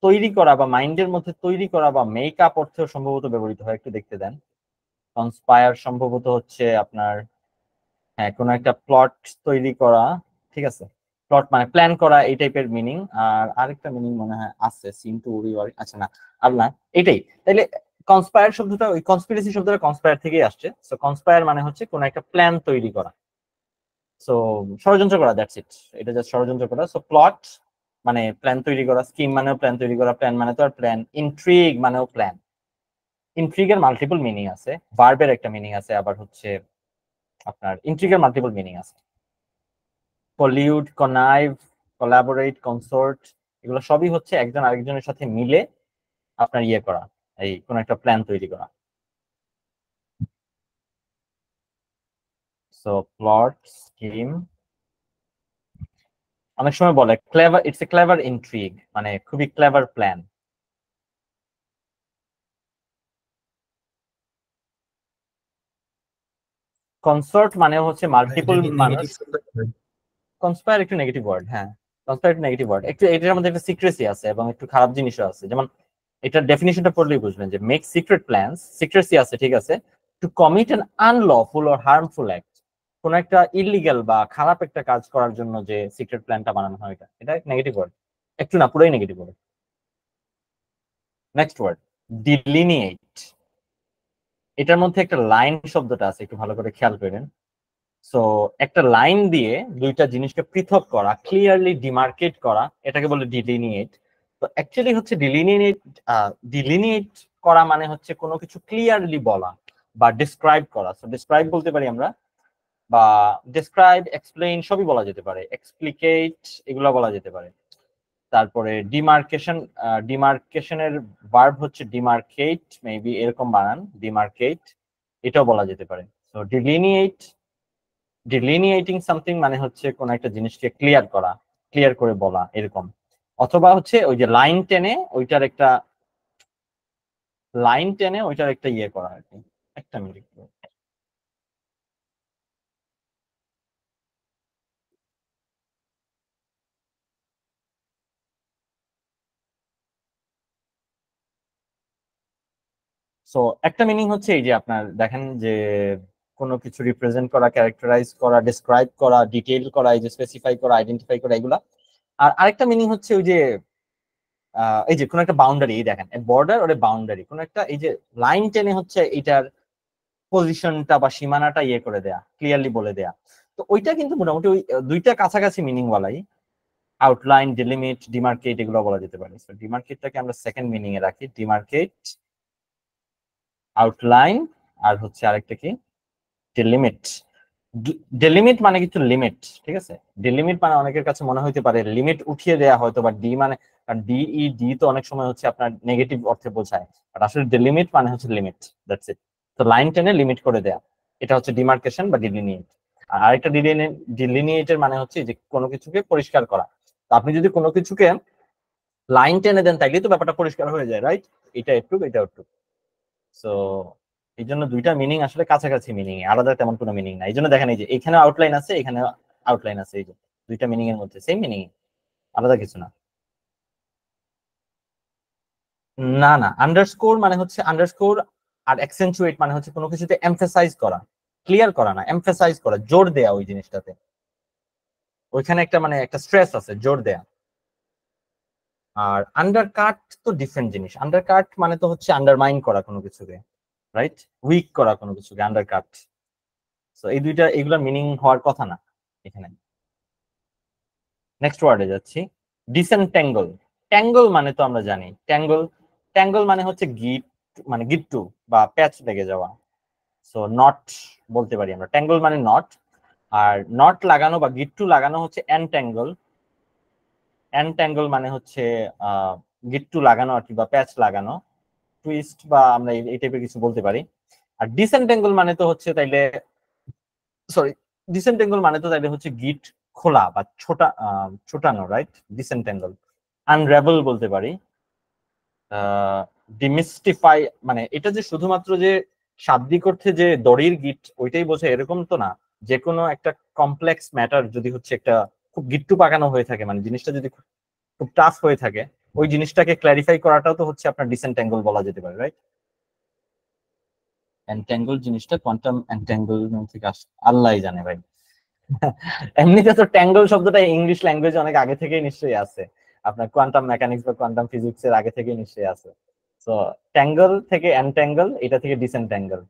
তৈরি করা বা মাইন্ডের মধ্যে তৈরি করা, বা মেক আপ অর্থেও সম্ভবত ব্যবহৃত হয়। একটু দেখতে দেন। কনস্পায়ার সম্ভবত হচ্ছে আপনার, হ্যাঁ, কোনো একটা প্লট তৈরি করা, ঠিক আছে? প্লট মানে প্ল্যান করা, এই টাইপের মিনিং। আর আরেকটা মিনিং মনে হয় আছে, সিম টু উড়ি, আচ্ছা না, আর না, এটাই। তাইলে কনস্পায়ার শব্দটা, ওই কনস্পিরেসি শব্দটা কনস্পায়ার থেকেই আসছে। সো কনস্পায়ার মানে হচ্ছে কোনো একটা প্ল্যান তৈরি করা, সো ষড়যন্ত্র করা, দ্যাটস ইট। এটা জাস্ট ষড়যন্ত্র করা। সো প্লট মানে প্ল্যান তৈরি করা, স্কিম মানেও প্ল্যান তৈরি করা, প্ল্যান মানে তো আর প্ল্যান, ইন্ট্রিগ মানেও প্ল্যান। ইন্ট্রিগের মাল্টিপল মিনিং আছে, ভার্বের একটা মিনিং আছে, আবার হচ্ছে আপনার ইন্ট্রিগের মাল্টিপল মিনিং আছে। কলিউড, কনাইভ, কোলাবোরেট, কনসোর্ট, এগুলো সবই হচ্ছে একজন আরেকজনের সাথে মিলে আপনার ইয়ে করা, এই কোন একটা প্ল্যান তৈরি করা। সো প্লট, স্কিম, অনেক সময় বলে clever, it's a clever intrigue, মানে খুবই ক্লেভার প্ল্যান। কনসর্ট মানে হচ্ছে মাল্টিপল এটা কি মানুষ। নেগেটিভ শব্দ হবে? কনস্পায়ার একটু নেগেটিভ ওয়ার্ড, হ্যাঁ। কনস্পায়ার একটু নেগেটিভ ওয়ার্ড, একটু এটার মধ্যে একটা সিক্রেসি আছে এবং একটু খারাপ জিনিসও আছে। যেমন এটার ডেফিনিশনটা পড়লেই বুঝবেন যে মেক সিক্রেট প্ল্যানস, সিক্রেসি আছে, ঠিক আছে, two commit an unlawful or harmful act, কোন একটা ইলিগাল বা খারাপ একটা কাজ করার জন্য যে সিক্রেট প্ল্যানটা বানানো হয়, এটা এটা নেগেটিভ ওয়ার্ড, একটু না, পুরোই negative word. Next word delineate. এটার মধ্যে একটা লাইন শব্দটা আছে, একটু ভালো করে খেয়াল করেন। সো একটা লাইন দিয়ে দুইটা জিনিসকে পৃথক করা, ক্লিয়ারলি ডিমার্কেট করা, এটাকে বলে ডিলিনিয়েট। তো অ্যাকচুয়ালি হচ্ছে ডিলিনিয়েট, ডিলিনিয়েট করা মানে হচ্ছে কোনো কিছু ক্লিয়ারলি বলা বা ডিসক্রাইব করা। সো ডিসক্রাইব বলতে পারি আমরা, বা ডিসক্রাইব, এক্সপ্লেইন সবই বলা যেতে পারে, এক্সপ্লিকেট এগুলো বলা যেতে পারে। তারপরে ডিমার্কেশন, ডিমার্কেশনের ভার্ব হচ্ছে ডিমার্কেট, মেবি এরকম বানান, ডিমার্কেট, এটাও বলা যেতে পারে। সো ডিলিনিয়েট, ডিলিনিয়েটিং সামথিং মানে হচ্ছে কোন একটা জিনিসকে ক্লিয়ার করা, ক্লিয়ার করে বলা, এরকম। অথবা হচ্ছে ওই যে লাইন টেনে ওইটার একটা, লাইন টেনে ওইটার একটা ইয়ে করা আর কি। একটা মিনিট। সো একটা মিনিং হচ্ছে এই যে আপনার দেখেন যে কোনো কিছু রিপ্রেজেন্ট করা, ক্যারেক্টারাইজ করা, ডিসক্রাইব করা, ডিটেইল করা, এই যে স্পেসিফাই করা, আইডেন্টিফাই করা, এগুলা। আর আরেকটা মিনিং হচ্ছে ওই যে এই যে কোন একটা বাউন্ডারি, এই দেখেন বর্ডার ওর বাউন্ডারি, কোন একটা এই যে লাইন টেনে হচ্ছে এইটার পজিশনটা বা সীমানাটা ইয়ে করে দেয়া, ক্লিয়ারলি বলে দেয়া। তো ওইটা কিন্তু মোটামুটি ওই দুইটা কাছাকাছি মিনিং বলাই। আউটলাইন, ডিলিমিট, ডিমার্কেট এগুলো বলা যেতে পারে। ডিমার্কেটটাকে আমরা সেকেন্ড মিনিং এ রাখি, ডিমার্কেট, আউটলাইন, আর হচ্ছে আরেকটা কি, ডিলিমিট। ডিলিমিট মানে কিছু লিমিট, ঠিক আছে। ডিলিমিট মানে অনেকের কাছে মনে হইতে পারে লিমিট উঠিয়ে দেয়া হয়তো, বা ডি মানে, কারণ ডি তো অনেক সময় হচ্ছে আপনার নেগেটিভ অর্থে বোঝায়, বাট আসলে ডিলিমিট মানে হচ্ছে লিমিট, দ্যাটস ইট। তো লাইন টেনে লিমিট করে দেয়া, এটা হচ্ছে ডিমার্কেশন বা ডিলিনিয়েট। আর আরেকটা ডিলিনিয়েটের মানে হচ্ছে যে কোনো কিছুকে পরিষ্কার করা। তো আপনি যদি কোনো কিছুকে লাইন টেনে দেন তাইলে তো ব্যাপারটা পরিষ্কার হয়ে যায়, রাইট? এটা একটু এটা একটু। সো এই জন্য দুইটা মিনিং আসলে কাছাকাছি মিনিং, আলাদা তেমন কোনো মিনিং না। এই জন্য দেখেন এই যে এখানে আউটলাইন আছে, এখানে আউটলাইন আছে, এই যে দুইটা মিনিং এর মধ্যে সেম মিনিং, আলাদা কিছু না। না না, আন্ডারস্কোর মানে হচ্ছে আন্ডারস্কোর, আর অ্যাকসেন্টুয়েট মানে হচ্ছে কোনো কিছুতে এমফাসাইজ করা, ক্লিয়ার করা না, এমফাসাইজ করা, জোর দেয়া ওই জিনিসটাতে। ওইখানে একটা মানে একটা স্ট্রেস আছে, জোর দেয়া। আর আন্ডারকাট তো ডিফারেন্ট জিনিস। আন্ডারকাট মানে তো হচ্ছে আন্ডারমাইন করা কোনো কিছুকে, রাইট? উইক করা কোনো কিছুকে আন্ডারকাট। তো এই দুইটা, এগুলোর মিনিং হওয়ার কথা না এখানে। নেক্সট ওয়ার্ডে যাচ্ছি, ডিসেন্ট্যাঙ্গল। ট্যাঙ্গল মানে তো আমরা জানি, ট্যাঙ্গল, ট্যাঙ্গল মানে হচ্ছে গিট, মানে গিট্টু বা প্যাচ লেগে যাওয়া। সো নট বলতে পারি আমরা, ট্যাঙ্গল মানে নট। আর নট লাগানো বা গিট্টু লাগানো হচ্ছে এনট্যাঙ্গল। এনট্যাঙ্গল মানে হচ্ছে গিট্টু লাগানো আর কি, বা প্যাচ লাগানো, টুইস্ট বা আমরা এই টাইপের কিছু বলতে পারি। আর ডিসেন্ট্যাঙ্গল মানে তো হচ্ছে তাইলে, সরি, ডিসেন্ট্যাঙ্গল মানে তো তাইলে হচ্ছে গিট খোলা বা ছোটানো, রাইট? ডিসেন্ট্যাঙ্গল। আনরাভেল বলতে পারি। ডিমিস্টিফাই মানে এটা যে শুধুমাত্র যে শাব্দিক অর্থে যে দড়ির গিট ওইটাই বোঝে এরকম তো না। যে কোনো একটা কমপ্লেক্স ম্যাটার যদি হচ্ছে একটা খুব গিট্টু পাকানো হয়ে থাকে, মানে জিনিসটা যদি খুব টাফ হয়ে থাকে, ওই জিনিসটাকে ক্ল্যারিফাই করাটাও তো হচ্ছে আপনার ডিসেন্ট্যাঙ্গল বলা যেতে পারে, রাইট? এনট্যাঙ্গল জিনিসটা কোয়ান্টাম এনট্যাঙ্গল থেকে আসে, আল্লাহ জানে ভাই। এমনিতে তো ট্যাঙ্গল শব্দটা ইংলিশ ল্যাঙ্গুয়েজে অনেক আগে থেকেই নিশ্চয়ই আছে, আপনার কোয়ান্টাম মেকানিক্স বা কোয়ান্টাম ফিজিক্স এর আগে থেকেই নিশ্চয়ই আছে। তো ট্যাঙ্গল থেকে এনট্যাঙ্গল, এটা থেকে ডিসেন্ট্যাঙ্গল।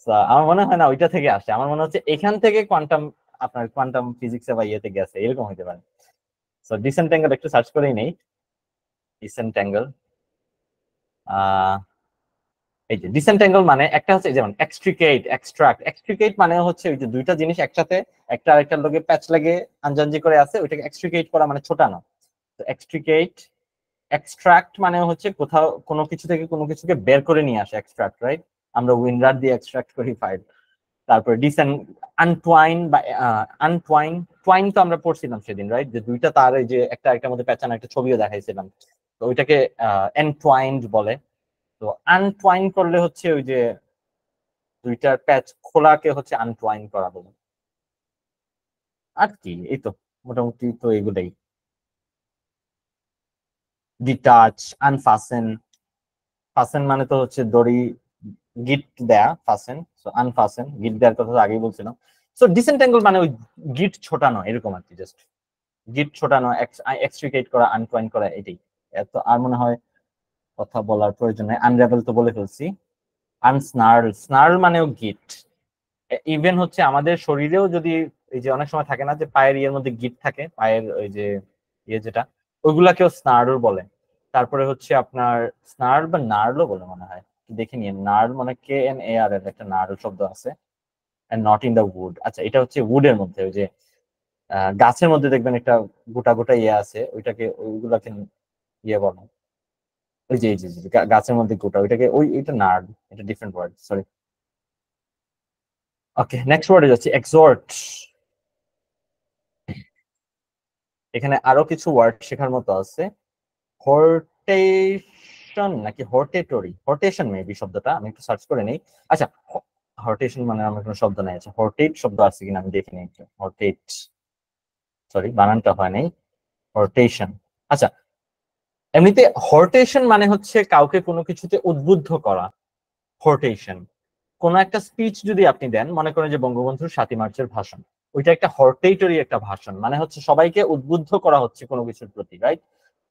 তো আমার মনে হয় না ওইটা থেকে আসে, আমার মনে হচ্ছে এখান থেকে কোয়ান্টাম, আপনার কোয়ান্টাম ফিজিক্সে বা ইয়েতে গেছে, এরকম হতে পারে। তো ডিসেন্ট্যাঙ্গল একটু সার্চ করেই নেই, ডিসেন্ট্যাঙ্গল। আহ এই যে ডিসেন্ট্যাঙ্গল মানে একটা হচ্ছে যেমন এক্সট্রিকেট, এক্সট্রাক্ট। এক্সট্রিকেট মানে হচ্ছে ওই যে দুইটা জিনিস একসাথে একটা আরেকটার লগে প্যাচ লাগে আনজানজি করে আছে, ওইটাকে এক্সট্রিকেট করা মানে ছোটানো। তো এক্সট্রিকেট। এক্সট্রাক্ট মানে হচ্ছে কোথাও কোনো কিছু থেকে কোনো কিছুকে বের করে নিয়ে আসে, এক্সট্রাক্ট, রাইট? আমরা উইন্ডার দিয়ে এক্সট্রাক্ট করি ফাইল। তারপরে আনটুয়াইন বা আনটুয়াইন, টুয়াইন তো আমরা পড়ছিলাম সেদিন, রাইট? যে দুইটা তার এই যে একটা একটা মধ্যে প্যাচানো, একটা ছবিও দেখাইছিলাম। তো ওইটাকে এনটুয়াইন্ড বলে। তো আনটুয়াইন করলে হচ্ছে ওই যে দুইটার প্যাচ খোলাকে হচ্ছে আনটুয়াইন করা বলে। আর কি, এই তো মোটামুটি তো এগুলাই। ডিটাচ, আনফাসেন। ফাসেন মানে তো হচ্ছে দড়ি, গিট দেয়া, ফাসেন। সো আনফাসেন, গিট দেওয়ার কথা তো আগেই বলছিলাম। সো ডিসেন্ট্যাঙ্গল মানে ওই গিট ছোটানো, এরকম আর কি, জাস্ট গিট ছোটানো, এক্সট্রিকেট করা, আনটুয়াইন করা, এটাই। এত আর মনে হয় কথা বলার প্রয়োজন নেই, আনরাভেল তো বলে ফেলছি। আনস্নার্ল, স্নার্ল মানেও গিট। ইভেন হচ্ছে আমাদের শরীরেও যদি এই যে অনেক সময় থাকে না যে পায়ের ইয়ের মধ্যে গিট থাকে, পায়ের ওই যে ইয়ে যেটা, ওইগুলাকেও স্নার্ল বলে। তারপরে হচ্ছে আপনার স্নার্ল বা নার্লও বলে মনে হয়, দেখে নিয়ে। নার্ল মানে KNAR এর একটা নার্ল শব্দ আছে, and knot in the wood. আচ্ছা, এটা হচ্ছে উডের মধ্যে, ওই যে গাছের মধ্যে দেখবেন একটা গোটা গোটা ইয়ে আছে, ওইটাকে ওইগুলাকে ইয়ে বলে। ওই যে এই যে গাছের মধ্যে গোটা, ওইটাকে ওই এটা নার্ল, এটা ডিফারেন্ট ওয়ার্ড, সরি। ওকে, নেক্সট ওয়ার্ডে যাচ্ছি, এক্সহর্ট। এখানে আরো কিছু ওয়ার্ড শেখার মতো আছে। হর্টেশন নাকি হর্টেটরি, হর্টেশন মেবি শব্দটা, আমি একটু সার্চ করে নেই। আচ্ছা, হর্টেশন মানে আমার কোনো শব্দ নাই। আচ্ছা, হর্টেট শব্দ আছে কিনা আমি দেখে নিই একটু। হর্টেট, সরি বানানটা হয় নাই, হর্টেশন। আচ্ছা, এমনিতে হর্টেশন মানে হচ্ছে কাউকে কোনো কিছুতে উদ্বুদ্ধ করা, হর্টেশন। কোন একটা স্পিচ যদি আপনি দেন, মনে করেন যে বঙ্গবন্ধুর 7ই মার্চের ভাষণ, ওইটা একটা হর্টেটরি একটা ভাষণ, মানে হচ্ছে সবাইকে উদ্বুদ্ধ করা হচ্ছে কোনো কিছুর প্রতি, রাইট?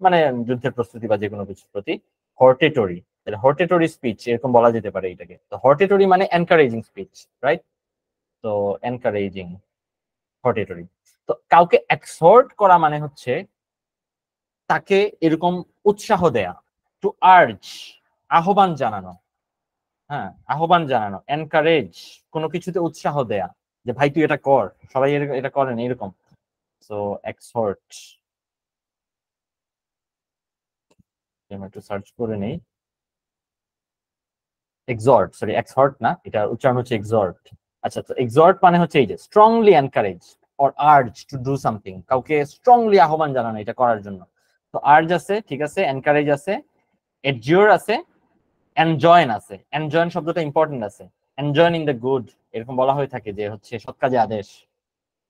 মানে যুদ্ধের প্রস্তুতি বা যে কোনো কিছুর প্রতি, হর্টেটরি। হর্টেটরি স্পিচ এরকম বলা যেতে পারে এটাকে। তো হর্টেটরি মানে এনকারেজিং স্পিচ, রাইট? তো এনকারেজিং, হর্টেটরি। তো কাউকে এক্সহর্ট করা মানে হচ্ছে তাকে এরকম উৎসাহ দেয়া, টু আর্জ, আহ্বান জানানো। হ্যাঁ, আহ্বান জানানো, এনকারেজ, কোনো কিছুতে উৎসাহ দেয়া, যে ভাই তুই এটা কর, সবাই এটা করেন এরকম। সো এক্সহর্ট, আমি একটু সার্চ করে নেই। এক্সহর্ট, সরি এক্সহর্ট না, এটা উচ্চারণ হচ্ছে এক্সহর্ট। আচ্ছা, তো এক্সহর্ট মানে হচ্ছে এই যে strongly encourage or urge to do something, কাউকে স্ট্রংলি আহ্বান জানানো এটা করার জন্য। তো আর্জ আছে, ঠিক আছে, এনকারেজ আছে, এডজিওর আছে, এনজয়েন আছে। এনজয়েন শব্দটা ইম্পর্টেন্ট আছে, এনজয়েন ইন দ্য গুড এরকম বলা হয়ে থাকে যে হচ্ছে সৎ কাজে আদেশ।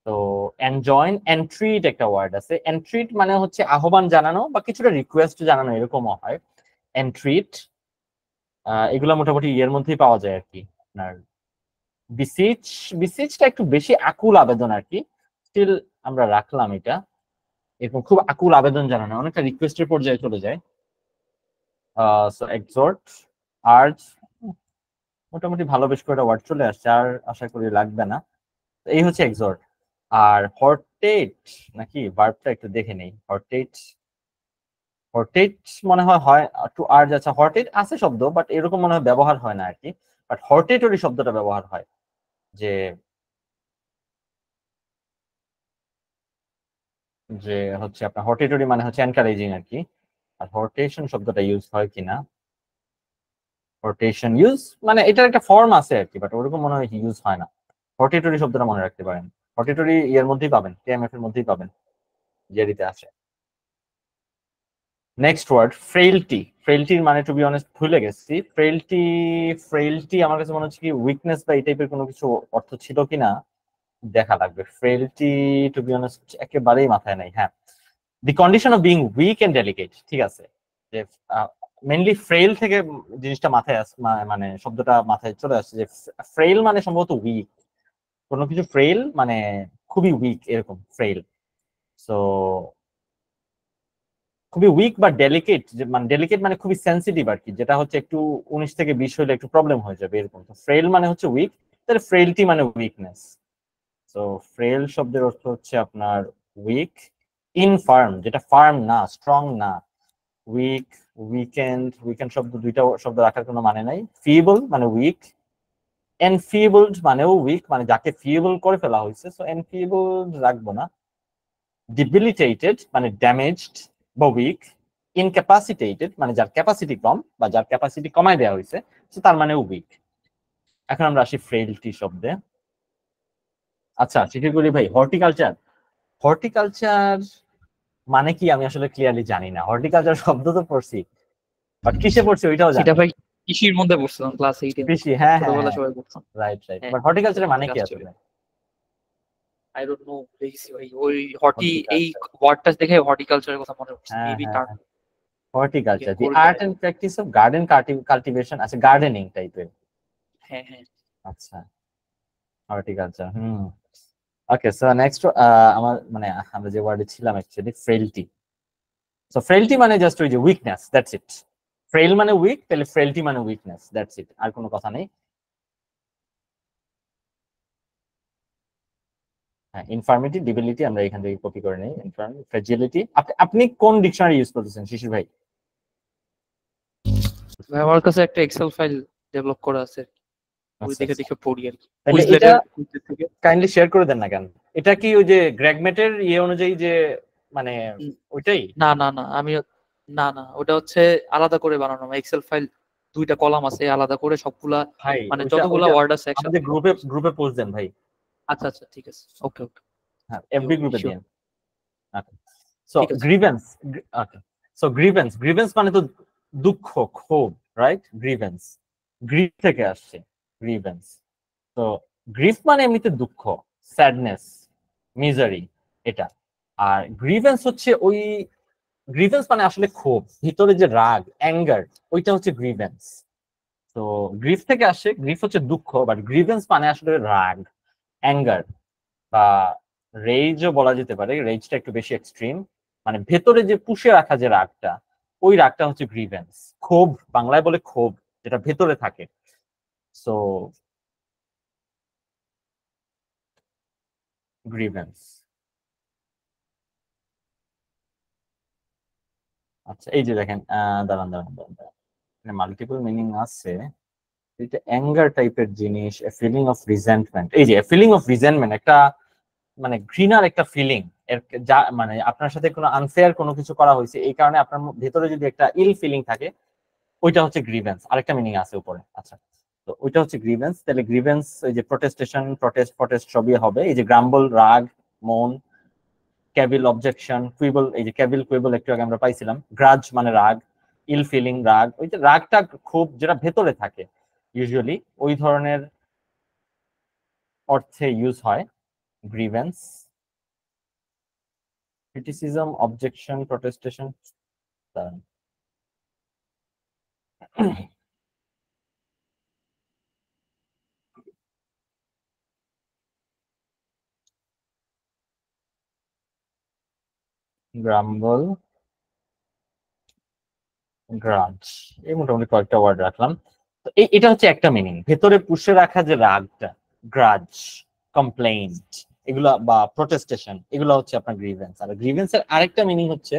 তো এনজয়েন, এন্ট্রিট একটা ওয়ার্ড আছে। এন্ট্রিট মানে হচ্ছে আহ্বান জানানো বা কিছুটা রিকোয়েস্ট জানানো এরকমও হয়। এন্ট্রিট এগুলো মোটামুটি ইয়ের মধ্যেই পাওয়া যায় আর কি। আপনার বিসিচ, বিসিচটা একটু বেশি আকুল আবেদন আর কি, স্টিল আমরা রাখলাম এটা। এরকম খুব আকুল আবেদন জানানো, অনেকটা রিকোয়েস্টের পর্যায়ে চলে যায়। সো এক্সহর্ট, আর্জ, মোটামুটি ভালো বেশ করে ওয়ার্ড চলে আসছে, আর আশা করি লাগবে না। এই হচ্ছে এক্সহর্ট। আর হর্টেট নাকি ভার্বটা একটু দেখে নেই। হর্টেট, হর্টেট মনে হয় হয় টু আর্জ। আচ্ছা, হর্টেট আছে শব্দ, বাট এরকম মনে হয় ব্যবহার হয় না আর কি। বাট হর্টেটরি শব্দটা ব্যবহার হয়, যে যে হচ্ছে আপনার হর্টেটরি মানে হচ্ছে এনকারেজিং আর কি। আর হর্টেশন শব্দটা ইউজ হয় কিনা, হর্টেশন ইউজ মানে এটার একটা ফর্ম আছে আর কি, বাট ওরকম মনে হয় ইউজ হয় না। হর্টেটরি শব্দটা মনে রাখতে পারেন, হর্টেটরি এর মধ্যেই পাবেন, টিএমএফ এর মধ্যেই পাবেন, জেডিতে আছে। Next word frailty. ফ্রেইলটির মানে টু বি অনেস্ট ভুলে গেছি। ফ্রেইলটি, ফ্রেইলটি আমার কাছে মনে হচ্ছে কি উইকনেস বা এই টাইপের কোনো কিছু অর্থ ছিল কিনা দেখা লাগবে। ফ্রেইলটি টু বি অনেস্ট একেবারেই মাথায় নাই। হ্যাঁ, the condition of being weak and delicate, ঠিক আছে। যে মেইনলি ফ্রেইল থেকে জিনিসটা মাথায় মানে শব্দটা মাথায় চলে আসছে যে ফ্রেইল মানে সম্ভবত উইক, কোনো কিছু ফ্রেইল মানে খুবই উইক এরকম ফ্রেইল। সো খুবই উইক বা ডেলিকেট, যে মানে ডেলিকেট মানে খুবই সেন্সিটিভ আর কি, যেটা হচ্ছে একটু 19 থেকে 20 হলে একটু প্রবলেম হয়ে যাবে এরকম। তো ফ্রেইল মানে হচ্ছে উইক, তাহলে ফ্রেইলটি মানে উইকনেস। তো ফ্রেইল শব্দের অর্থ হচ্ছে আপনার উইক। ইনফার্ম যেটা ফার্ম না, স্ট্রং না। উইক, উইকেন্ড, উইকেন্ড শব্দ দুইটা শব্দ রাখার কোনো মানে নাই। ফিবল মানে উইক, এনফিবলড মানেও উইক, মানে যাকে ফিবল করে ফেলা হয়েছে, সো এনফিবলড রাখবো না। ডিবিলিটেটেড মানে ড্যামেজড বা উইক। ইনক্যাপাসিটেটেড মানে যার ক্যাপাসিটি কম বা যার ক্যাপাসিটি কমায় দেওয়া হয়েছে, তো তার মানে উইক। এখন আমরা আসি ফ্রেইলটি শব্দে। আচ্ছা, শিখিগুলি ভাই, হর্টিকালচার, হর্টিকালচার মানে কি আমি আসলে ক্লিয়ারলি জানি না। হর্টিকালচার শব্দ তো পড়ছি, বাট কিসে পড়ছি ওইটাও জানি। এটা ভাই কৃষির মধ্যে পড়ছিলাম ক্লাস 8 এ, কৃষি, হ্যাঁ হ্যাঁ ছোটবেলা হ্যাঁ, সবাই পড়তাম। Right right. হ্যাঁ, বাট হর্টিকালচারের ওখান মানে থেকে কি আসছে আসলে? আই ডোন্ট নো, দেখছি ভাই ওই হর্টি এই হর্টিকালচার, ওয়ার্ডটা দেখে হর্টিকালচারের কথা মনে পড়ছে, হ্যাঁ মেবি হ্যাঁ তার হ্যাঁ, হর্টিকালচার দি করে আর্ট দেয়। And practice of garden cultivation, আছে গার্ডেনিং টাইপের। হ্যাঁ হ্যাঁ, আচ্ছা, হর্টিকালচার, হুম। ওকে, সো নেক্সট আমার মানে আমরা যে ওয়ার্ডে ছিলাম অ্যাকচুয়ালি ফ্রেইলটি। সো ফ্রেইলটি মানে জাস্ট ওই যে উইকনেস, দ্যাটস ইট। ফ্রেইল মানে উইক, তাহলে ফ্রেইলটি মানে উইকনেস, দ্যাটস ইট, আর কোনো কথা নেই। হ্যাঁ, ইনফার্মিটি, ডিবিলিটি আমরা এখান থেকে কপি করে নেই। ইনফার্মিটি, ফ্রেজিলিটি। আপনি কোন ডিকশনারি ইউজ করতেছেন শিশির ভাই? ভাই আমার কাছে একটা এক্সেল ফাইল ডেভেলপ করা আছে, ওই আচ্ছা দেখে আচ্ছা, দেখে পড়ি আর কি, তাহলে এটা কুইজলেটের থেকে। কাইন্ডলি শেয়ার করে দেন না কেন? এটা কি ওই যে গ্র্যাগমেটের ইয়ে অনুযায়ী যে মানে ওইটাই? না না না, আমি না না, ওটা হচ্ছে আলাদা করে বানানো এক্সেল ফাইল, দুইটা কলাম আছে আলাদা করে সবগুলা, ভাই মানে ওইটা যতগুলা ওইটা ওয়ার্ড আছে আমাদের একসাথে। গ্রুপে গ্রুপে পোস্ট দেন ভাই। আচ্ছা আচ্ছা, ঠিক আছে, ওকে ওকে, হ্যাঁ, এফবি গ্রুপে শিওর, দেন। সো ঠিক আছে। গ্রিভেন্স, ওকে। সো গ্রিভেন্স, গ্রিভেন্স মানে তো দুঃখ, ক্ষোভ, রাইট? গ্রিভেন্স গ্রিভ থেকে আসছে, গ্রিভেন্স। তো গ্রিফ মানে এমনিতে দুঃখ, স্যাডনেস, মিজারি, এটা। আর গ্রিভেন্স হচ্ছে ওই, গ্রিভেন্স মানে আসলে ক্ষোভ, ভিতরে যে রাগ, অ্যাঙ্গার, ওইটা হচ্ছে গ্রিভেন্স। তো গ্রিফ থেকে আসে, গ্রিফ হচ্ছে দুঃখ, বাট গ্রিভেন্স মানে আসলে রাগ, অ্যাঙ্গার বা রেজও বলা যেতে পারে। রেজটা একটু বেশি এক্সট্রিম, মানে ভেতরে যে পুষে রাখা যে রাগটা, ওই রাগটা হচ্ছে গ্রিভেন্স। ক্ষোভ বাংলায় বলে ক্ষোভ, যেটা ভেতরে থাকে। So grievance. আচ্ছা, এই যে দেখেন, দাঁড়ান দাঁড়ান দাঁড়ান দাঁড়ান, মাল্টিপল মিনিং আছে। এটা অ্যাঙ্গার টাইপের জিনিস, ফিলিং অফ রিজেন্টমেন্ট। এই যে ফিলিং অফ রিজেন্টমেন্ট একটা মানে ঘৃণার একটা ফিলিং, এর যা মানে আপনার সাথে কোনো আনফেয়ার কোনো কিছু করা হয়েছে, এই কারণে আপনার ভেতরে যদি একটা ইল ফিলিং থাকে, ওইটা হচ্ছে গ্রিভেন্স। আরেকটা মিনিং আছে উপরে। আচ্ছা, তো ওইটা হচ্ছে গ্রিভেন্স। তাহলে গ্রিভেন্স এই যে প্রটেস্টেশন, প্রটেস্ট সবই হবে। এই যে গ্রাম্বল রাগ, মন, ক্যাবিল অবজেকশন, কুইবল, এই যে ক্যাবিল কুইবল একটু আগে আমরা পাইছিলাম। গ্রাজ মানে রাগ, ইল ফিলিং রাগ, ওই যে রাগটা খুব যেটা ভেতরে থাকে ইউজুয়ালি ওই ধরনের অর্থে ইউজ হয় grievance. Criticism, objection, protestation, grumble, grudge, এই মোটামুটি কয়েকটা ওয়ার্ড রাখলাম। তো এটা হচ্ছে একটা মিনিং, ভেতরে পুষে রাখা যে রাগটা, গ্রাজ, কমপ্লেইন্ট এগুলা বা প্রটেস্টেশন, এগুলো হচ্ছে আপনার গ্রিভেন্স। আর গ্রিভেন্সের আরেকটা মিনিং হচ্ছে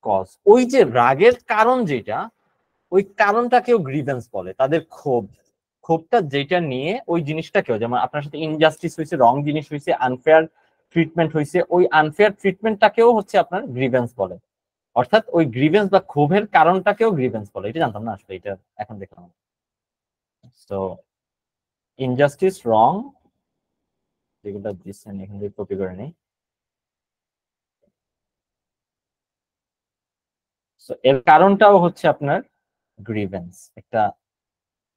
কজ। ওই যে রাগের কারণ যেটা, ওই কারণটাকেও গ্রিভেন্স বলে। তাদের ক্ষোভটা যেটা নিয়ে ওই জিনিসটাকেও, যেমন আপনার সাথে ইনজাস্টিস হয়েছে, রং জিনিস হয়েছে, আনফেয়ার ট্রিটমেন্ট হয়েছে, ওই আনফেয়ার ট্রিটমেন্টটাকেও হচ্ছে আপনার গ্রিভেন্স বলে। অর্থাৎ ওই গ্রিভেন্স বা ক্ষোভের কারণটাকেও গ্রিভেন্স বলে। এটা জানতাম না আসলে, এটা এখন দেখলাম। তো ইনজাস্টিস, রং, যেগুলো দিচ্ছেন এখান থেকে কপি করে নিই। এর কারণটাও হচ্ছে আপনার গ্রিভেন্স। একটা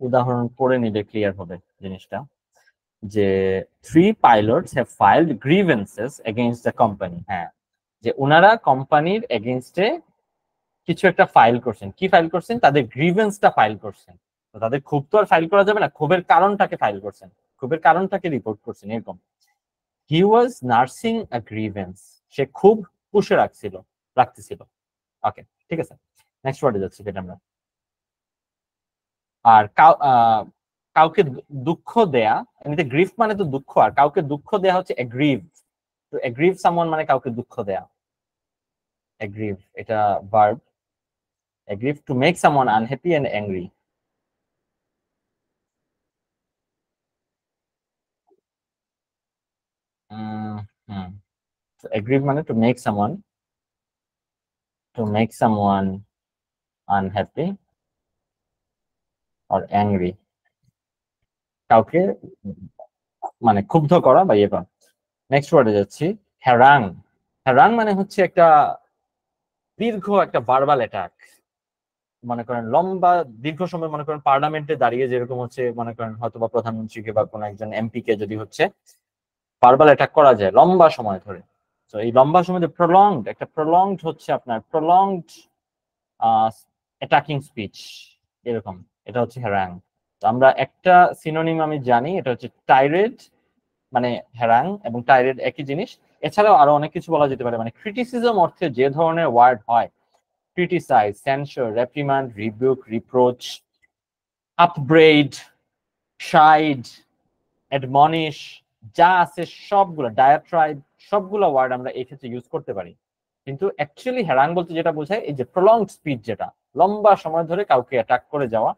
উদাহরণ পড়ে নিলে ক্লিয়ার হবে জিনিসটা, যে 3 pilots have filed grievances against the company। হ্যাঁ, যে ওনারা কোম্পানির এগেইনস্টে কিছু একটা ফাইল করছেন। কি ফাইল করছেন? তাদের গ্রিভেন্সটা ফাইল করছেন। তো তাদের ক্ষোভ তো আর ফাইল করা যাবে না, ক্ষোভের কারণটাকে ফাইল করছেন, ক্ষোভের কারণটাকে রিপোর্ট করছেন এরকম। হি ওয়াজ নার্সিং আ গ্রিভেন্স, সে খুব পুষে রাখতেছিল। ওকে, ঠিক আছে, নেক্সট ওয়ার্ডে যাচ্ছি যেটা আমরা। আর কাউকে দুঃখ দেয়া, এমনিতে গ্রিফ মানে তো দুঃখ, আর কাউকে দুঃখ দেয়া হচ্ছে এগ্রিভ। তো এগ্রিভ সামওয়ান মানে কাউকে দুঃখ দেয়া, এগ্রিভ, এটা verb. Aggrieve, to make someone unhappy and angry. Aggrieve মানে to make someone unhappy or angry, কাউকে মানে ক্ষুব্ধ করা বা ইয়ে করা। নেক্সট ওয়ার্ডে যাচ্ছি, হ্যারাং। হ্যারাং মানে হচ্ছে একটা দীর্ঘ একটা ভার্বাল অ্যাটাক। মনে করেন লম্বা দীর্ঘ সময়, মনে করেন পার্লামেন্টে দাঁড়িয়ে যেরকম হচ্ছে, মনে করেন হয়তো বা প্রধানমন্ত্রীকে বা কোনো একজন এমপি কে যদি হচ্ছে ভার্বাল অ্যাটাক করা যায় লম্বা সময় ধরে। তো এই লম্বা সময় প্রলংড হচ্ছে আপনার প্রলংড অ্যাটাকিং স্পিচ এরকম, এটা হচ্ছে হ্যারাং। তো আমরা একটা সিনোনিম আমি জানি, এটা হচ্ছে টাইরেড। মানে হ্যারাং এবং টাইরেড একই জিনিস। এছাড়াও আরো অনেক কিছু বলা যেতে পারে, মানে ক্রিটিসিজম অর্থে যে ধরনের ওয়ার্ড হয়, criticise, sensor, রেপ্রিমান্ড, rebuke, reproach, আপব্রেড, শাইড, admonish, যা আছে সবগুলো, ডায়াট্রাইব, সবগুলো ওয়ার্ড আমরা এই ক্ষেত্রে ইউজ করতে পারি। কিন্তু অ্যাকচুয়ালি হ্যারাং বলতে যেটা বোঝায়, এই যে প্রলংড স্পিচ, যেটা লম্বা সময় ধরে কাউকে অ্যাটাক করে যাওয়া,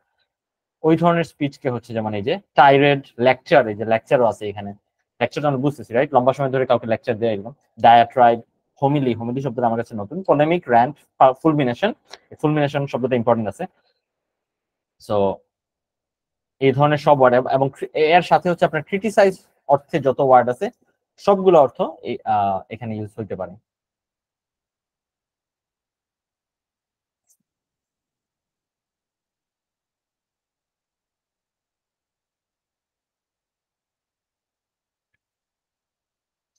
ওই ধরনের স্পিচকে হচ্ছে, যেমন এই যে টাইরেড, লেকচার, এই যে লেকচারও আছে এখানে, লেকচারটা আমরা বুঝতেছি রাইট, লম্বা সময় ধরে কাউকে লেকচার দেয় এরকম। ডায়াট্রাইব, হোমিলি শব্দটা আমার কাছে নতুন, পোলেমিক, র্যান্ট, ফুলমিনেশন শব্দটা ইম্পর্টেন্ট আছে। সো এই ধরনের সব ওয়ার্ড, এবং এর সাথে হচ্ছে আপনার ক্রিটিসাইজ অর্থে যত ওয়ার্ড আছে সবগুলো অর্থ এখানে ইউজ হইতে পারে।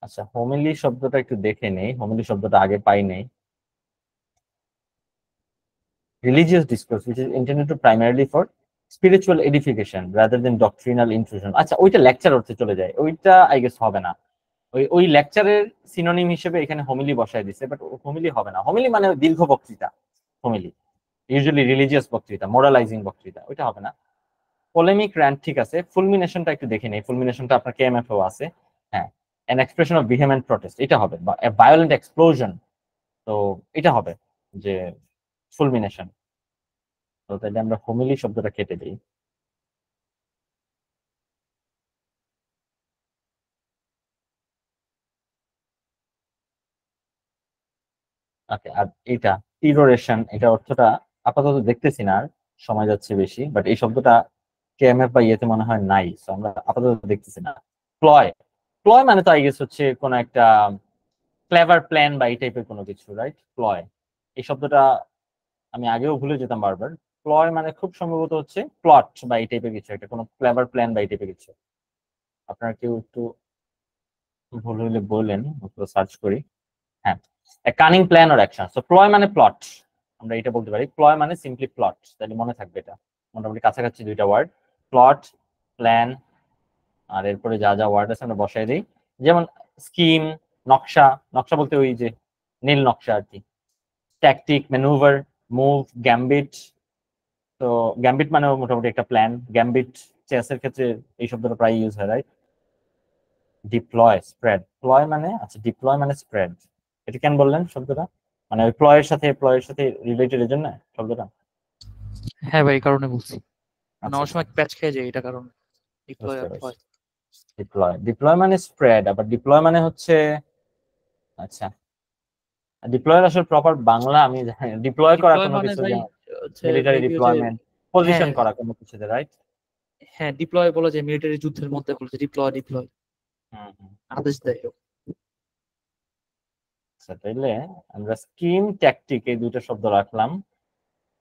আচ্ছা, হোমিলি শব্দটা একটু দেখে নেই, হোমিলি শব্দটা আগে পাই নাই। Religious discourse which is intended to primarily for spiritual edification rather than doctrinal intrusion। আচ্ছা, ওইটা লেকচার অর্থে চলে যায়, ওইটা আই গেস হবে না। ওই লেকচারের সিনোনিম হিসেবে এখানে হোমিলি বসায় দিছে, বাট হোমিলি হবে না। হোমিলি মানে দীর্ঘ বক্তৃতা, হোমিলি ইউজুয়ালি রিলিজিয়াস বক্তৃতা, মোরালাইজিং বক্তৃতা, ওইটা হবে না। পোলেমিক, র্যান্ট ঠিক আছে। ফুলমিনেশনটা একটু দেখে নেই, ফুলমিনেশনটা আপনার কেএমএফ ও আছে। হ্যাঁ, an expression of vehement protest, এটা হবে, বা a violent explosion, তো এটা হবে যে ফুলমিনেশন। তো তাহলে আমরা হোমিলি শব্দটা কেটে দিই। ওকে, আর এটা পিরোরেশন, এটা অর্থটা আপাতত দেখতেছি না আর। সময় যাচ্ছে বেশি, বাট এই শব্দটা কেএমএফ বা ইয়েতে মনে হয় নাই, তো আমরা আপাতত দেখতেছি না। প্লয়, প্লয় মানে তো আই গেস হচ্ছে কোনো একটা ক্লেভার প্ল্যান বা এই টাইপের কোনো কিছু, রাইট? প্লয় এই শব্দটা আমি আগেও ভুলে যেতাম বারবার। প্লয় মানে খুব সম্ভবত হচ্ছে প্লট বা এই টাইপের কিছু একটা, কোনো ক্লেভার প্ল্যান বা এই টাইপের কিছু। আপনারা কেউ একটু ভুল হইলে বললেন, সার্চ করি। হ্যাঁ, cunning plan or action. So ploy মানে প্লট, আমরা এটা বলতে পারি। প্লয় মানে সিম্পলি প্লট, তাহলে মনে থাকবে এটা। মোটামুটি কাছাকাছি দুইটা ওয়ার্ড, প্লট, প্ল্যান, আর এরপরে যা যা ওয়ার্ড আছে আমরা বসাই দিই। যেমন স্কিম, নকশা, নকশা বলতে ওই যে নীল নকশা আর কি। Tactic, manoeuvre, move, gambit. তো গ্যাম্বিট মানে মোটামুটি একটা প্ল্যান। গ্যাম্বিট চেসের ক্ষেত্রে এই শব্দটা প্রায় ইউজ হয়, রাইট? Deploy, spread. প্লয় মানে, আচ্ছা ডিপ্লয় মানে স্প্রেড, এটা কেন বললেন শব্দটা? মানে ওই প্লয়ের সাথে রিলেটেড এর জন্য শব্দটা? হ্যাঁ ভাই, এই কারণে বলছি, মানে আচ্ছা অনেক আচ্ছা, সময় প্যাচ খেয়ে যায় এটা কারণে। ডিপ্লয় বুঝতে আর পারছি। প্লয়। ডিপ্লয়, ডিপ্লয় মানে স্প্রেড, আবার ডিপ্লয় মানে হচ্ছে, আচ্ছা ডিপ্লয়ের আসলে প্রপার বাংলা আমি জানি। ডিপ্লয় করা ডিপ্লয় কোনো মানে কিছু, ভাই যেমন হচ্ছে মিলিটারি মেবি যে, ডিপ্লয়মেন্ট, পজিশন হ্যাঁ করা কোনো কিছুতে, রাইট? হ্যাঁ, ডিপ্লয় বলা যায় মিলিটারি যুদ্ধের মধ্যে, বলছে ডিপ্লয় ডিপ্লয়, হুম হুম। আদেশ দেয়। আচ্ছা, তাইলে আমরা স্কিম, ট্যাকটিক এই দুইটা শব্দ রাখলাম।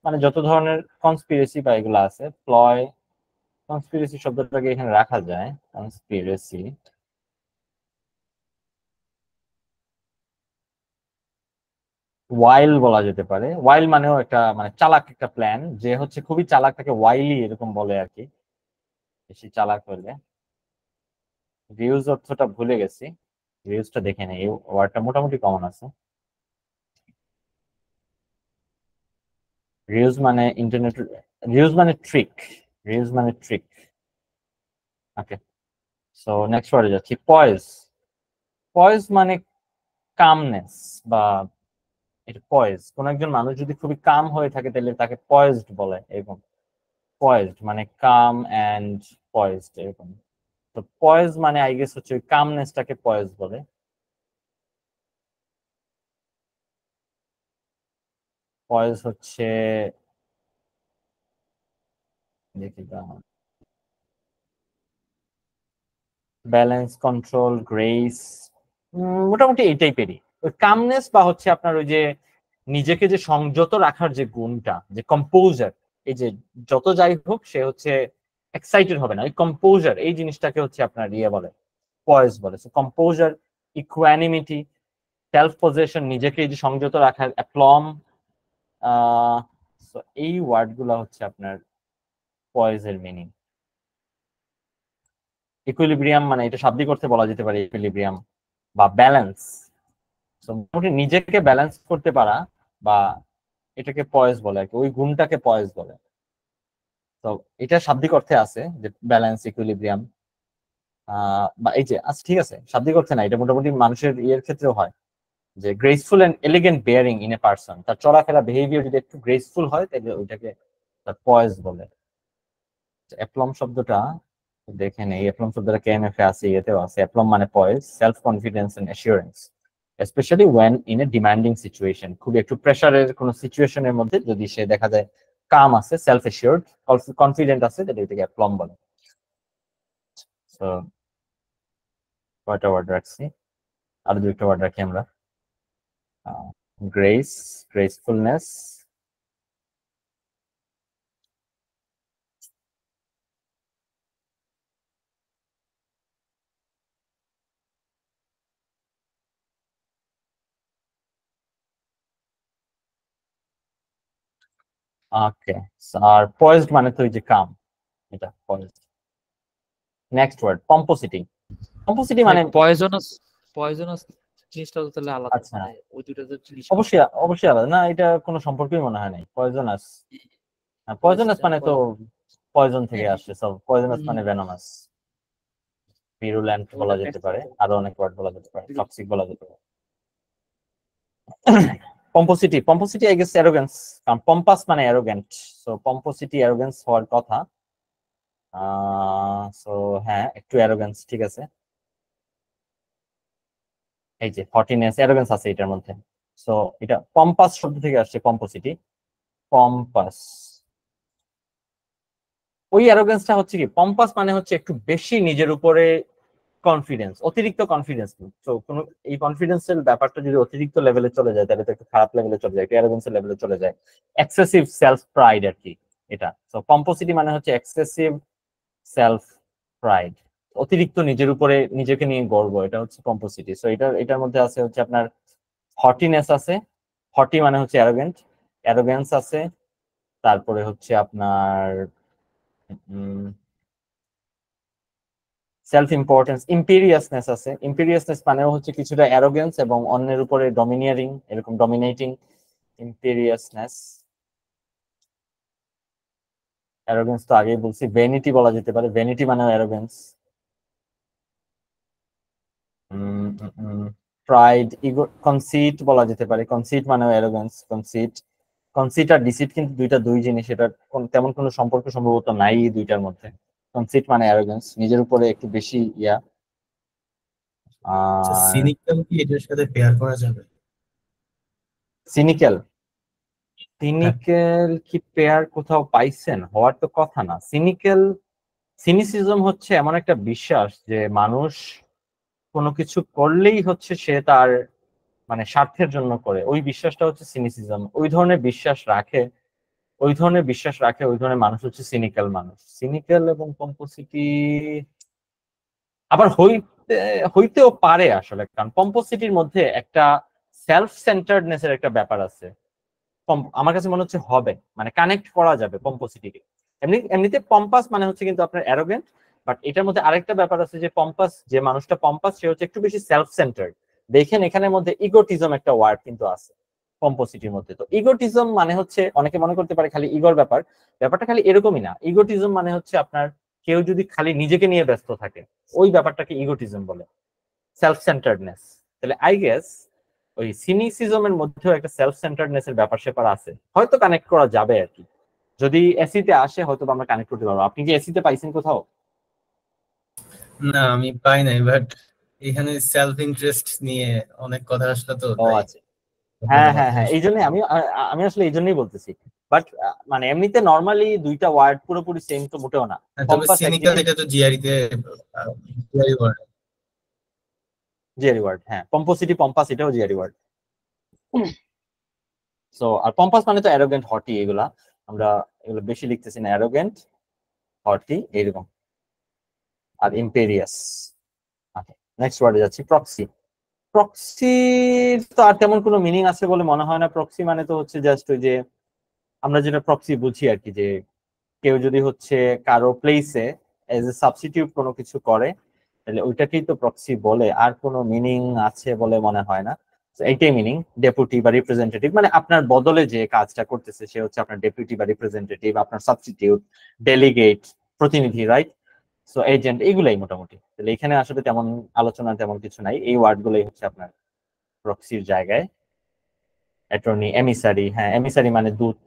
মানে যত ধরনের কনস্পিরেসি বা এগুলো আছে, প্লয়, কনস্পিরেসি শব্দটাকে এখানে রাখা যায়। কনস্পিরেসি, ওয়াইল বলা যেতে পারে। ওয়াইল মানেও একটা মানে চালাক একটা প্ল্যান, যে হচ্ছে খুবই চালাক তাকে ওয়াইলি এরকম বলে আর কি, বেশি চালাক হলে। রিউজ অর্থটা ভুলে গেছি, রিউজটা দেখে নেই, এই ওয়ার্ডটা মোটামুটি কমন আছে। রিউজ মানে ইন্টারনেট, রিউজ মানে ট্রিক, রিউজ মানে ট্রিক। ওকে, সো নেক্সট ওয়ার্ডে যাচ্ছি। পয়েজ, পয়েজ মানে কামনেস বা, এটা পয়েজ, কোন একজন মানুষ যদি খুবই কাম হয়ে থাকে তাহলে তাকে পয়েজড বলে, এরকম। পয়েজড মানে কাম এন্ড পয়েজড এরকম। তো পয়েজ মানে আই গেস হচ্ছে ওই কামনেসটাকে পয়েজ বলে। পয়েজ হচ্ছে, দেখি ব্যালেন্স, কন্ট্রোল, গ্রেস, মোটামুটি এই টাইপেরই। ওই কামনেস বা হচ্ছে আপনার ওই যে নিজেকে যে সংযত রাখার যে গুণটা, যে কম্পোজার, এই যে যত যাই হোক সে হচ্ছে এক্সাইটেড হবে না, ওই কম্পোজার এই জিনিসটাকে হচ্ছে আপনার ইয়ে বলে, পয়েজ বলে। কম্পোজার, ইকুয়ানিমিটি, সেলফ পজেশন, নিজেকে এই যে সংযত রাখার, অ্যাপ্লম, আহ এই ওয়ার্ড গুলা হচ্ছে আপনার পয়েজের মিনিং। ইকুইলিব্রিয়াম মানে এটা শাব্দিক অর্থে বলা যেতে পারে, ইকুইলিব্রিয়াম বা ব্যালেন্স। মোটামুটি নিজেকে ব্যালেন্স করতে পারা বা এটাকে পয়েজ বলে আর কি, ওই গুণটাকে পয়েজ বলে। তো এটা শাব্দিক অর্থে আছে যে ব্যালেন্স, ইকুইলিব্রিয়াম, বা এই যে, আচ্ছা ঠিক আছে, শাব্দিক অর্থে না, এটা মোটামুটি মানুষের ইয়ের ক্ষেত্রেও হয়, যে graceful and elegant bearing in a person, তার চলাফেরা বিহেভিয়ার যদি একটু গ্রেসফুল হয় তাহলে ওইটাকে তার পয়েজ বলে। অ্যাপ্লম শব্দটা দেখে নেই, অ্যাপ্লম শব্দটা কেএমএফ এ আছে, ইয়েতেও আছে। অ্যাপ্লম মানে poise, self confidence and assurance, specially when in a demanding situation. খুবই একটু প্রেসারের কোন সিচুয়েশনের মধ্যে যদি সে দেখা যায় কাম আছে, সেলফ অ্যাসিওর্ড, কনফিডেন্ট আছে, তাহলে এটাকে অ্যাপ্লম বলে। সো কয়টা ওয়ার্ড রাখছি, আরো দুইটা ওয়ার্ড রাখি আমরা। গ্রেস, গ্রেসফুলনেস, ওকে। আর পয়েজড মানে তো ওই যে কাম, এটা পয়েজড। Next word, পম্পোসিটি। পম্পোসিটি ভাই মানে, পয়জনাস, পয়জনাস জিনিসটা তো তাহলে আলাদা, আচ্ছা মানে ওই দুটো তো জিনিস আলাদা। অবশ্যই, অবশ্যই আলাদা না, এটা কোনো সম্পর্কই মনে হয় নাই। পয়জনাস, পয়জনাস পয়জন মানে তো পয়জন, পয়জন থেকে হ্যাঁ আসছে, সব পয়জনাস হম, মানে ভেনমাস, ভিরুলেন্ট বলা ওটা যেতে নেক্সট। পারে, আরো অনেক ওয়ার্ড বলা যেতে পারে, টক্সিক বলা যেতে পারে। পম্পোসিটি, পম্পোসিটি আই গেস অ্যারোগেন্স, কারণ পম্পাস মানে অ্যারোগেন্ট, সো পম্পোসিটি অ্যারোগেন্স হওয়ার কথা। সো হ্যাঁ, একটু অ্যারোগেন্স ঠিক আছে। এই যে হটিনেস, অ্যারোগেন্স আছে এটার মধ্যে। সো এটা পম্পাস শব্দ থেকে আসছে, পম্পোসিটি, পম্পাস। ওই অ্যারোগেন্সটা হচ্ছে কি, পম্পাস মানে হচ্ছে একটু বেশি নিজের উপরে কনফিডেন্স, অতিরিক্ত কনফিডেন্স। তো কোনো এই কনফিডেন্সের ব্যাপারটা যদি অতিরিক্ত লেভেলে চলে যায় তাহলে তো একটু খারাপ লেভেলে চলে যায়, একটু অ্যারোগেন্সের লেভেলে চলে যায়। এক্সেসিভ সেলফ প্রাইড আর কি এটা। তো পম্পোসিটি মানে হচ্ছে এক্সেসিভ সেলফ প্রাইড, অতিরিক্ত নিজের উপরে নিজেকে নিয়ে গর্ব, এটা হচ্ছে পম্পোসিটি। সো এটার মধ্যে আছে হচ্ছে আপনার হটিনেস আছে, হটি মানে হচ্ছে অ্যারোগেন্ট, অ্যারোগেন্স আছে, তারপরে হচ্ছে আপনার সেলফ ইম্পর্টেন্স, ইম্পিরিয়াসনেস আছে। ইম্পিরিয়াসনেস মানেও হচ্ছে কিছুটা অ্যারোগেন্স এবং অন্যের উপরে ডমিনিয়ারিং, এরকম ডমিনেটিং, ইম্পিরিয়াসনেস। অ্যারোগেন্স তো আগেই বলছি। ভ্যানিটি বলা যেতে পারে, ভ্যানিটি মানেও অ্যারোগেন্স। প্রাইড, ইগো, কনসিট বলা যেতে পারে, কনসিট মানেও অ্যারোগেন্স। কনসিট, কনসিট আর ডিসিট কিন্তু দুই জিনিস, এটা তেমন কোনো সম্পর্ক সম্ভবত নাই এই দুইটার মধ্যে। কনসিট মানে অ্যারোগেন্স, নিজের উপরে একটু বেশি ইয়া। আচ্ছা, আর সিনিক্যাল কি এটার সাথে পেয়ার করা যাবে? সিনিক্যাল, হ্যাঁ। সিনিক্যাল কি পেয়ার কোথাও পাইছেন? হওয়ার তো কথা না। সিনিক্যাল, সিনিসিজম হচ্ছে এমন একটা বিশ্বাস যে মানুষ কোনো কিছু করলেই হচ্ছে সে তার মানে স্বার্থের জন্য করে, ওই বিশ্বাসটা হচ্ছে সিনিসিজম। ওই ধরনের বিশ্বাস রাখে, ওই ধরনের বিশ্বাস রাখে ওই ধরনের মানুষ হচ্ছে সিনিক্যাল মানুষ। সিনিক্যাল এবং পম্পোসিটি আবার হইতেও পারে আসলে, কারণ পম্পোসিটির মধ্যে একটা সেলফ সেন্টার্ডনেস এর একটা ব্যাপার আছে। আমার কাছে মনে হচ্ছে হবে, মানে কানেক্ট করা যাবে পম্পোসিটিকে। এমনিতে পম্পাস মানে হচ্ছে কিন্তু আপনার অ্যারোগেন্ট, বাট এটার মধ্যে আরেকটা ব্যাপার আছে যে পম্পাস, যে মানুষটা পম্পাস সে হচ্ছে একটু বেশি সেলফ সেন্টার্ড। দেখেন এখানের মধ্যে ইগোটিজম একটা ওয়ার্ড কিন্তু আছে পম্পোসিটির মধ্যে। তো ইগোটিজম মানে হচ্ছে, অনেকে মনে করতে পারে খালি ইগোর ব্যাপার, ব্যাপারটা খালি এরকমই না। ইগোটিজম মানে হচ্ছে আপনার কেউ যদি খালি নিজেকে নিয়ে ব্যস্ত থাকে, ওই ব্যাপারটাকে ইগোটিজম বলে, সেলফ সেন্টার্ডনেস। তাহলে আই গেস ওই সিনিসিজমের মধ্যেও একটা সেলফ সেন্টার্ডনেস এর ব্যাপার স্যাপার আছে, হয়তো কানেক্ট করা যাবে আর কি। যদি এসিতে আসে হয়তো আমরা কানেক্ট করতে পারবো। আপনি কি এসিতে পাইছেন কোথাও? না, আমি পাই নাই, বাট এখানে সেলফ ইন্টারেস্ট নিয়ে অনেক কথা আসলো, তো ও তাই আচ্ছা, হ্যাঁ হ্যাঁ মাথায় হ্যাঁ, এই আসলো। জন্যই আমি আসলে এই জন্যই বলতেছি। বাট মানে এমনিতে নর্মালি দুইটা ওয়ার্ড পুরোপুরি সেম তো মোটেও না। হ্যাঁ, তবে কম্পাস এক সিনিক্যাল জিনিস, এটা তো জিআরই তে, জিআরই ওয়ার্ড। জিআরি ওয়ার্ড, হ্যাঁ। পম্পোসিটি, পম্পাস এটাও জিআরি ওয়ার্ড। সো আর পম্পাস মানে তো অ্যারোগেন্ট, হটি, এগুলা আমরা এগুলো বেশি লিখতেছি না, অ্যারোগেন্ট, হটি এরকম, আর ইম্পেরিয়াস। আচ্ছা, নেক্সট ওয়ার্ডে যাচ্ছি, প্রক্সি। প্রক্সির তো আর তেমন কোনো মিনিং আছে বলে মনে হয় না। প্রক্সি মানে তো হচ্ছে জাস্ট ওই যে আমরা যেটা প্রক্সি বুঝি আর কি, যে কেউ যদি হচ্ছে কারো প্লেসে এজ এ সাবস্টিটিউট কোনো কিছু করে তাহলে ওইটাকেই তো প্রক্সি বলে। আর কোনো মিনিং আছে বলে মনে হয় না। তো এইটাই মিনিং, ডেপুটি বা রিপ্রেজেন্টেটিভ, মানে আপনার বদলে যে কাজটা করতেছে সে হচ্ছে আপনার ডেপুটি বা রিপ্রেজেন্টেটিভ, আপনার সাবস্টিটিউট, ডেলিগেট, প্রতিনিধি, রাইট? সো এজেন্ট, এইগুলাই মোটামুটি। তাহলে এখানে আসলে তেমন আলোচনা তেমন কিছু নাই, এই ওয়ার্ড গুলোই হচ্ছে আপনার প্রক্সির জায়গায়। অ্যাটর্নি, এমিসারি, হ্যাঁ এমিসারি মানে দূত।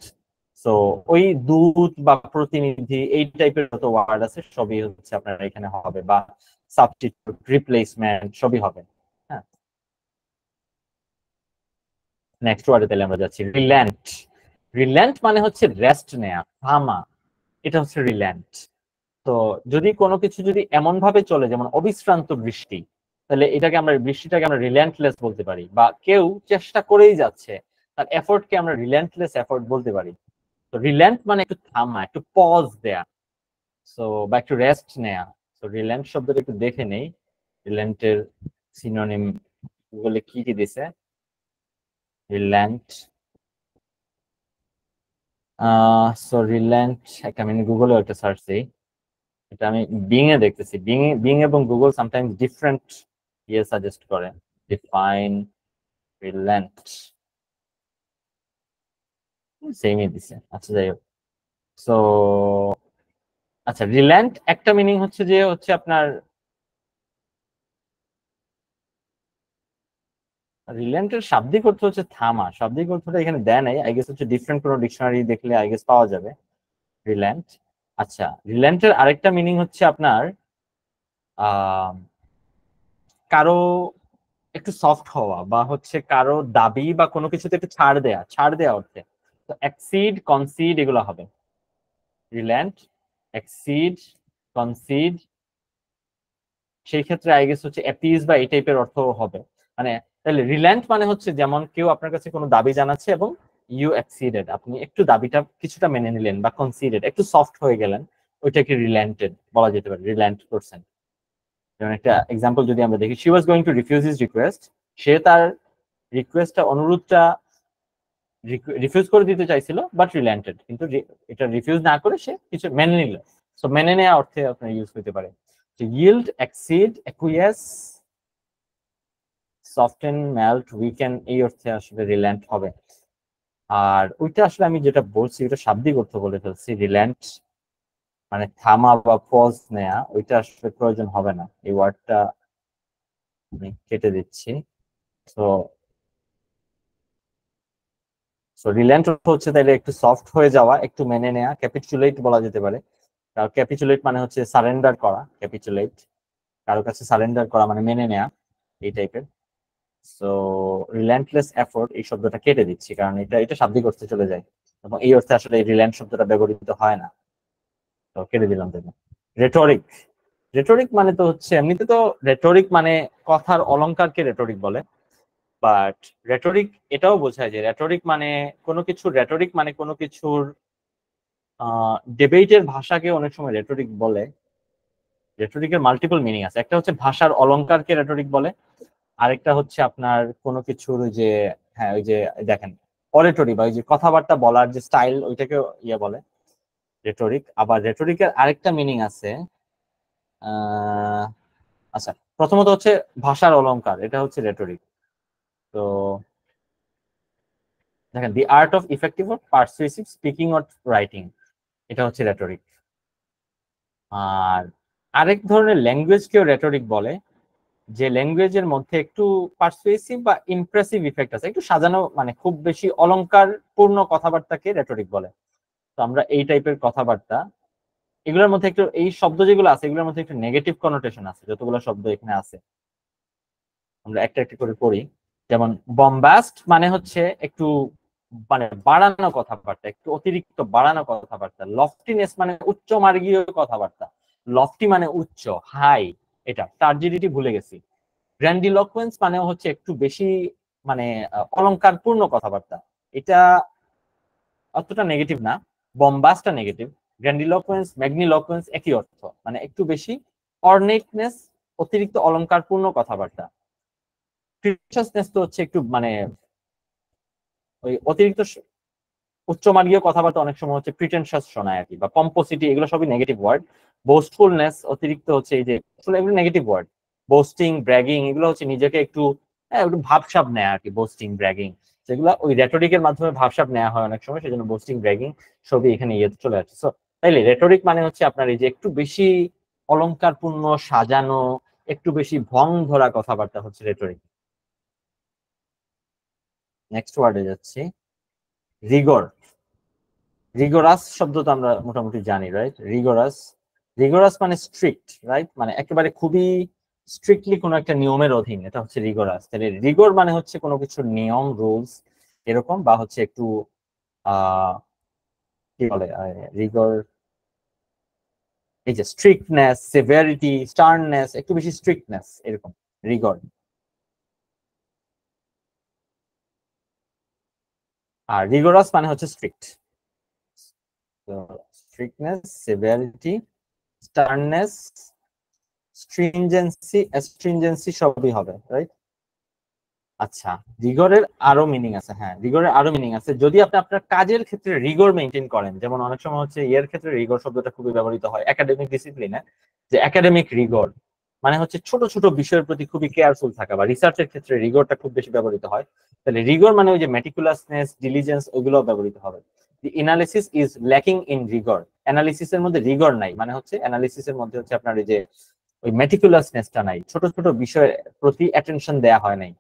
সো ওই দূত বা প্রতিনিধি এই টাইপের যত ওয়ার্ড আছে সবই হচ্ছে আপনার এখানে হবে, বা সাবস্টিটিউট, রিপ্লেসমেন্ট সবই হবে। হ্যাঁ, নেক্সট ওয়ার্ডে তাহলে আমরা যাচ্ছি, রিল্যান্ট। রিল্যান্ট মানে হচ্ছে রেস্ট নেয়া, থামা, এটা হচ্ছে রিল্যান্ট। তো যদি কোনো কিছু যদি এমন ভাবে চলে যেমন অবিশ্রান্ত বৃষ্টি, তাহলে এটাকে আমরা, বৃষ্টিটাকে আমরা রিল্যান্টলেস বলতে পারি। বা কেউ চেষ্টা করেই যাচ্ছে, তার এফোর্টকে আমরা রিল্যান্টলেস এফোর্ট বলতে পারি। তো রিল্যান্ট মানে একটু থামা, একটু পজ দেয়া, সো বা একটু রেস্ট নেয়া। তো রিল্যান্ট শব্দটা একটু দেখে নেই, রিল্যান্টের সিনোনিম গুগলে কি কি দিছে। রিল্যান্ট, সো রিল্যান্ট, একটা আমি গুগলে একটা সার্চ দিই। এটা আমি বিং এ দেখতেছি, বিং এবং গুগল সামটাইমস ডিফারেন্ট ইয়ে সাজেস্ট করে। ডিফাইন রিল্যান্ট, সেমই দিছে। আচ্ছা যাই হোক, সো আচ্ছা, রিল্যান্ট একটা মিনিং হচ্ছে যে হচ্ছে আপনার, রিল্যান্টের শাব্দিক অর্থ হচ্ছে থামা। শাব্দিক অর্থটা এখানে দেয় নাই, আই গেস হচ্ছে ডিফারেন্ট কোনো ডিকশনারি দেখলে আই গেস পাওয়া যাবে রিল্যান্ট। আচ্ছা, রিল্যান্টের আরেকটা মিনিং হচ্ছে আপনার আহ কারো একটু সফট হওয়া, বা হচ্ছে কারো দাবি বা কোনো কিছুতে একটু ছাড় দেয়া, ছাড় দেয়া অর্থে। তো অ্যাকসিড, কনসিড এগুলো হবে রিল্যান্ট। এক্সিড, কনসিড, সেই ক্ষেত্রে আই গেস হচ্ছে অ্যাপিজ বা এই টাইপের অর্থ হবে। মানে তাহলে রিল্যান্ট মানে হচ্ছে যেমন কেউ আপনার কাছে কোনো দাবি জানাচ্ছে এবং ইউ অ্যাক্সিডেড, আপনি একটু দাবিটা কিছুটা মেনে নিলেন, বা কনসিডেড একটু সফট হয়ে গেলেন, ওইটাকে রিল্যান্টেড বলা যেতে পারে, রিল্যান্ট করছেন। যেমন একটা এক্সাম্পল যদি আমরা দেখি, she was going to refuse his request, সে তার রিকোয়েস্টটা, অনুরোধটা রিফিউজ করে দিতে চাইছিল, বাট রিল্যান্টেড, কিন্তু এটা রিফিউজ না করে সে কিছু মেনে নিল। সো মেনে নেওয়া অর্থে আপনার ইউজ হতে পারে। yield, accede, acquiesce, soften, melt, weaken, এই অর্থে আসলে রিল্যান্ট হবে। আর ওইটা আসলে আমি যেটা বলছি ওটা শাব্দিক অর্থ বলে ফেলছি, রিল্যান্ট মানে থামা বা পজ নেয়া, ওইটা আসলে প্রয়োজন হবে না, এই ওয়ার্ডটা আমি কেটে দিচ্ছি। তো রিল্যান্ট হচ্ছে তাইলে একটু সফট হয়ে যাওয়া, একটু মেনে নেয়া, ক্যাপিচুলেট বলা যেতে পারে। কারণ ক্যাপিচুলেট মানে হচ্ছে সারেন্ডার করা, ক্যাপিচুলেট কারো কাছে সারেন্ডার করা মানে মেনে নেয়া, এই টাইপের। সো রিল্যান্টলেস এফোর্ট এই শব্দটা কেটে দিচ্ছি, কারণ এটা শাব্দিক অর্থে চলে যায় এবং এই অর্থে আসলে রিল্যান্ট শব্দটা ব্যবহৃত হয় না, তো কেটে দিলাম। দেখুন রেটরিক, রেটরিক মানে তো হচ্ছে এমনিতে তো রেটরিক মানে কথার অলংকারকে রেটরিক বলে, বাট রেটরিক এটাও বোঝায় যে রেটরিক মানে কোনো কিছুর, রেটরিক মানে কোনো কিছুর ডিবেটের ভাষাকে অনেক সময় রেটরিক বলে। রেটরিকের মাল্টিপল মিনিং আছে, একটা হচ্ছে ভাষার অলংকারকে রেটরিক বলে, আরেকটা হচ্ছে আপনার কোনো কিছুর ওই যে, হ্যাঁ ওই যে দেখেন অরেটরি বা ওই যে কথাবার্তা বলার যে স্টাইল, ওইটাকে ইয়ে বলে রেটরিক। আবার রেটরিকের আরেকটা মিনিং আছে, আচ্ছা প্রথমত হচ্ছে ভাষার অলংকার, এটা হচ্ছে রেটরিক। তো দেখেন the art of effective or persuasive speaking or writing, এটা হচ্ছে রেটরিক। আর আরেক ধরনের ল্যাঙ্গুয়েজকেও রেটরিক বলে, যে ল্যাঙ্গুয়েজের মধ্যে একটু পারসুয়েসিভ বা ইমপ্রেসিভ ইফেক্ট আছে, একটু সাজানো, মানে খুব বেশি অলংকার পূর্ণ কথাবার্তাকে রেটরিক বলে। তো আমরা এই টাইপের কথাবার্তা, এগুলোর মধ্যে একটু, এই শব্দ যেগুলো আছে এগুলোর মধ্যে একটু নেগেটিভ কনোটেশন আছে, যতগুলো শব্দ এখানে আছে আমরা একটা একটা করে পড়ি। যেমন বম্বাস্ট মানে হচ্ছে একটু মানে বাড়ানো কথাবার্তা, একটু অতিরিক্ত বাড়ানো কথাবার্তা। লফটিনেস মানে উচ্চ মার্গীয় কথাবার্তা, লফটি মানে উচ্চ, হাই, এটা টার্জিডিটি ভুলে গেছি। গ্র্যান্ডিলোকুয়েন্স মানে হচ্ছে একটু বেশি মানে অলংকারপূর্ণ কথাবার্তা, এটা অতটা নেগেটিভ না, বম্বাসটা নেগেটিভ। গ্র্যান্ডিলোকুয়েন্স, ম্যাগনিলোকুয়েন্স একই অর্থ, মানে একটু বেশি অর্নেটনেস, অতিরিক্ত অলংকারপূর্ণ কথাবার্তা। প্রিটেনশাসনেস তো হচ্ছে একটু মানে ওই অতিরিক্ত উচ্চমার্গীয় কথাবার্তা অনেক সময় হচ্ছে প্রিটেনশাস শোনায় আর কি, বা পম্পোসিটি, এগুলো সবই নেগেটিভ ওয়ার্ড। বোস্টফুলনেস অতিরিক্ত হচ্ছে এই যে, আসলে এগুলো নেগেটিভ ওয়ার্ড। বোস্টিং, ব্র্যাগিং এগুলো হচ্ছে নিজেকে একটু একটু ভাবসাব নেয় আর কি, বোস্টিং, ব্র্যাগিং, যেগুলো ওই রেটরিকের মাধ্যমে ভাবসাব নেওয়া হয় অনেক সময়, সেজন্য বোস্টিং, ব্র্যাগিং সবই এখানে ইয়েতে চলে আসছে। সো তাইলে রেটরিক মানে হচ্ছে আপনার এই যে একটু বেশি অলংকারপূর্ণ, সাজানো, একটু বেশি ভং ধরা কথাবার্তা হচ্ছে রেটরিক। নেক্সট ওয়ার্ডে যাচ্ছি, রিগর। রিগোরাস শব্দ তো আমরা মোটামুটি জানি, রাইট? রিগোরাস, রিগোরাস মানে স্ট্রিক্ট, রাইট? মানে একেবারে খুবই স্ট্রিক্টলি কোনো একটা নিয়মের অধীন, এটা হচ্ছে রিগোরাস। তাহলে রিগোর মানে হচ্ছে কোনো কিছুর নিয়ম, রুলস এরকম, বা হচ্ছে একটু কি বলে রিগর, এই যে স্ট্রিক্টনেস, সেভারিটি, স্টার্ননেস, একটু বেশি স্ট্রিক্টনেস এরকম রিগর। আর রিগোরাস মানে হচ্ছে স্ট্রিক্ট, স্ট্রিক্টনেস, সেভারিটি, স্টার্ননেস, স্ট্রিনজেন্সি, অ্যাস্ট্রিনজেন্সি সবই হবে, রাইট? আচ্ছা, রিগরের আরো মিনিং আছে, হ্যাঁ রিগরের আরো মিনিং আছে। যদি আপনি আপনার কাজের ক্ষেত্রে রিগর মেইনটেইন করেন, যেমন অনেক সময় হচ্ছে এর ক্ষেত্রে রিগর শব্দটা খুবই ব্যবহৃত হয় একাডেমিক ডিসিপ্লিনে, যে একাডেমিক রিগর মানে হচ্ছে ছোট ছোট বিষয়ের প্রতি খুবই কেয়ারফুল থাকা, বা রিসার্চের ক্ষেত্রে রিগরটা খুব বেশি ব্যবহৃত হয়। তাহলে রিগর মানে ওই যে মেটিকুলাসনেস, ডিলিজেন্স, ওইগুলো ব্যবহৃত হবে। দি এনালিসিস ইজ ল্যাকিং ইন রিগর, অ্যানালিসিসের মধ্যে রিগর নাই, মানে হচ্ছে অ্যানালিসিসের মধ্যে হচ্ছে আপনার ওই যে ওই মেটিকুলাসনেসটা নাই, ছোট ছোট বিষয়ের প্রতি অ্যাটেনশন দেয়া হয় নাই,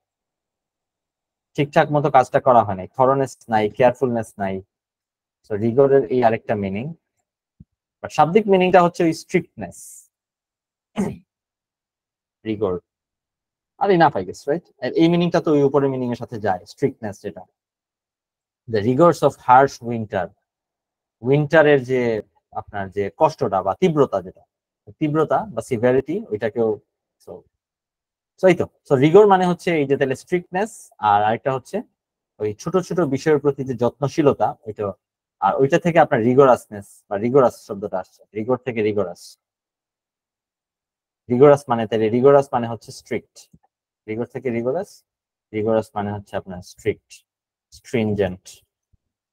ঠিকঠাক মতো কাজটা করা হয় নাই, থরনেস নাই, কেয়ারফুলনেস নাই। তো রিগরের এই আরেকটা মিনিং। বাট শাব্দিক মিনিংটা হচ্ছে ওই স্ট্রিক্টনেস, রিগর। আর ইনাফ আই গেস, রাইট? এই মিনিংটা তো ওই উপরের মিনিং এর সাথে যায়, স্ট্রিক্টনেস যেটা। দ্য রিগর্স অফ হার্শ উইন্টার, উইন্টারের যে আপনার যে কষ্টটা বা তীব্রতা, যেটা তীব্রতা বা সিভিয়ারিটি, ওইটাকেও এই তো। সো রিগর মানে হচ্ছে এই যে তাহলে স্ট্রিক্টনেস, আর আরেকটা হচ্ছে ওই ছোট ছোট বিষয়ের প্রতি যে যত্নশীলতা, ওইটা। আর ওইটা থেকে আপনার রিগোরাসনেস বা রিগোরাস শব্দটা আসছে, রিগর থেকে রিগোরাস। রিগোরাস মানে তাহলে রিগোরাস মানে হচ্ছে স্ট্রিক্ট, রিগর থেকে রিগোরাস, রিগোরাস মানে হচ্ছে আপনার স্ট্রিক্ট, স্ট্রিনজেন্ট।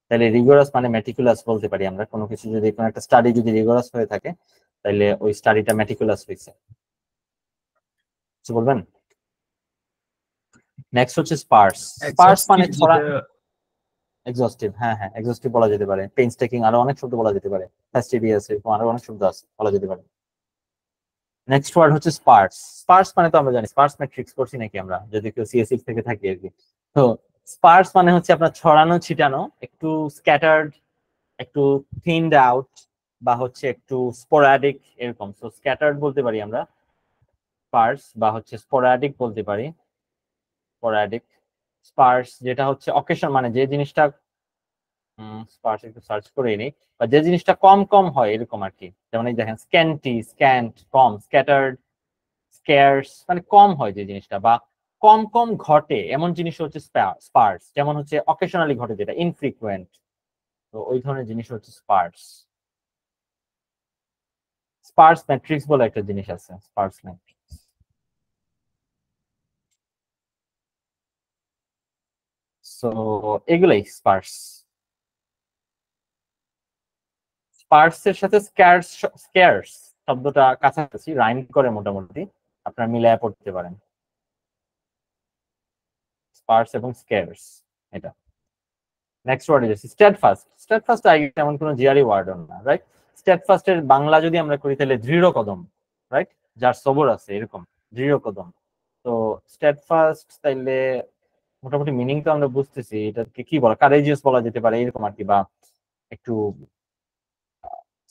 তাহলে রিগোরাস মানে মেটিকুলাস বলতে পারি আমরা, কোনো কিছু যদি কোনো একটা স্টাডি যদি রিগোরাস হয়ে থাকে তাহলে ওই স্টাডিটা মেটিকুলাস হয়েছে। কিছু বলবেন? নেক্সট হচ্ছে স্পার্স। স্পার্স মানে ছড়া, এক্সস্টিভ, হ্যাঁ হ্যাঁ এক্সস্টিভ বলা যেতে পারে, পেইনস্টেকিং, আরো অনেক শব্দ বলা যেতে পারে, ফাস্টিডিয়াস, এরকম আরো অনেক শব্দ আছে বলা যেতে পারে। নেক্সট ওয়ার্ড হচ্ছে স্পার্স। স্পার্স মানে তো আমরা জানি, স্পার্স ম্যাট্রিক্স করছি নাকি আমরা, যদি কেউ সিএসসি থেকে থাকি আর কি। তো স্পার্স মানে হচ্ছে আপনার ছড়ানো ছিটানো, একটু স্ক্যাটার্ড, একটু থিনড আউট, বা হচ্ছে একটু স্পোরাডিক এরকম। সো স্ক্যাটার্ড বলতে পারি আমরা স্পার্স, বা হচ্ছে স্পোরাডিক বলতে পারি, স্পোরাডিক। স্পার্স যেটা হচ্ছে অকেশন, মানে যে জিনিসটা স্পার্স একটু সার্চ করে নিই, বা যে জিনিসটা কম কম হয় এরকম আর কি। যেমন এই দেখেন স্ক্যান্টি, স্ক্যান্ট, কম, স্ক্যাটার্ড, স্কেয়ার্স, মানে কম হয় যে জিনিসটা, বা কম কম ঘটে এমন জিনিস হচ্ছে স্পার্স। যেমন হচ্ছে অকেশনালি ঘটে, যেটা ইনফ্রিকুয়েন্ট, তো ওই ধরনের জিনিস হচ্ছে স্পার্স। স্পার্স ম্যাট্রিক্স বলে একটা জিনিস আছে, স্পার্স ম্যাট্রিক্স। সো এগুলাই স্পার্স। স্পার্স এর সাথে স্ক্যার্স, স্কেয়ার্স শব্দটা কাছাকাছি, রাইম করে মোটামুটি, আপনারা মিলায় পড়তে পারেন স্পার্স এবং স্কেয়ার্স, এটা। নেক্সট ওয়ার্ড যাচ্ছি, স্টেডফাস্ট। স্টেডফাস্ট এমন কোনো জিআরই ওয়ার্ড না, রাইট? স্টেডফাস্ট এর বাংলা যদি আমরা করি তাহলে দৃঢ় কদম, রাইট? যার সবর আছে এরকম, দৃঢ় কদম। তো স্টেডফাস্ট তাইলে মোটামুটি মিনিং তো আমরা বুঝতেছি, এটাকে কি বলা, কারেজিয়াস বলা যেতে পারে এরকম আর কি, বা একটু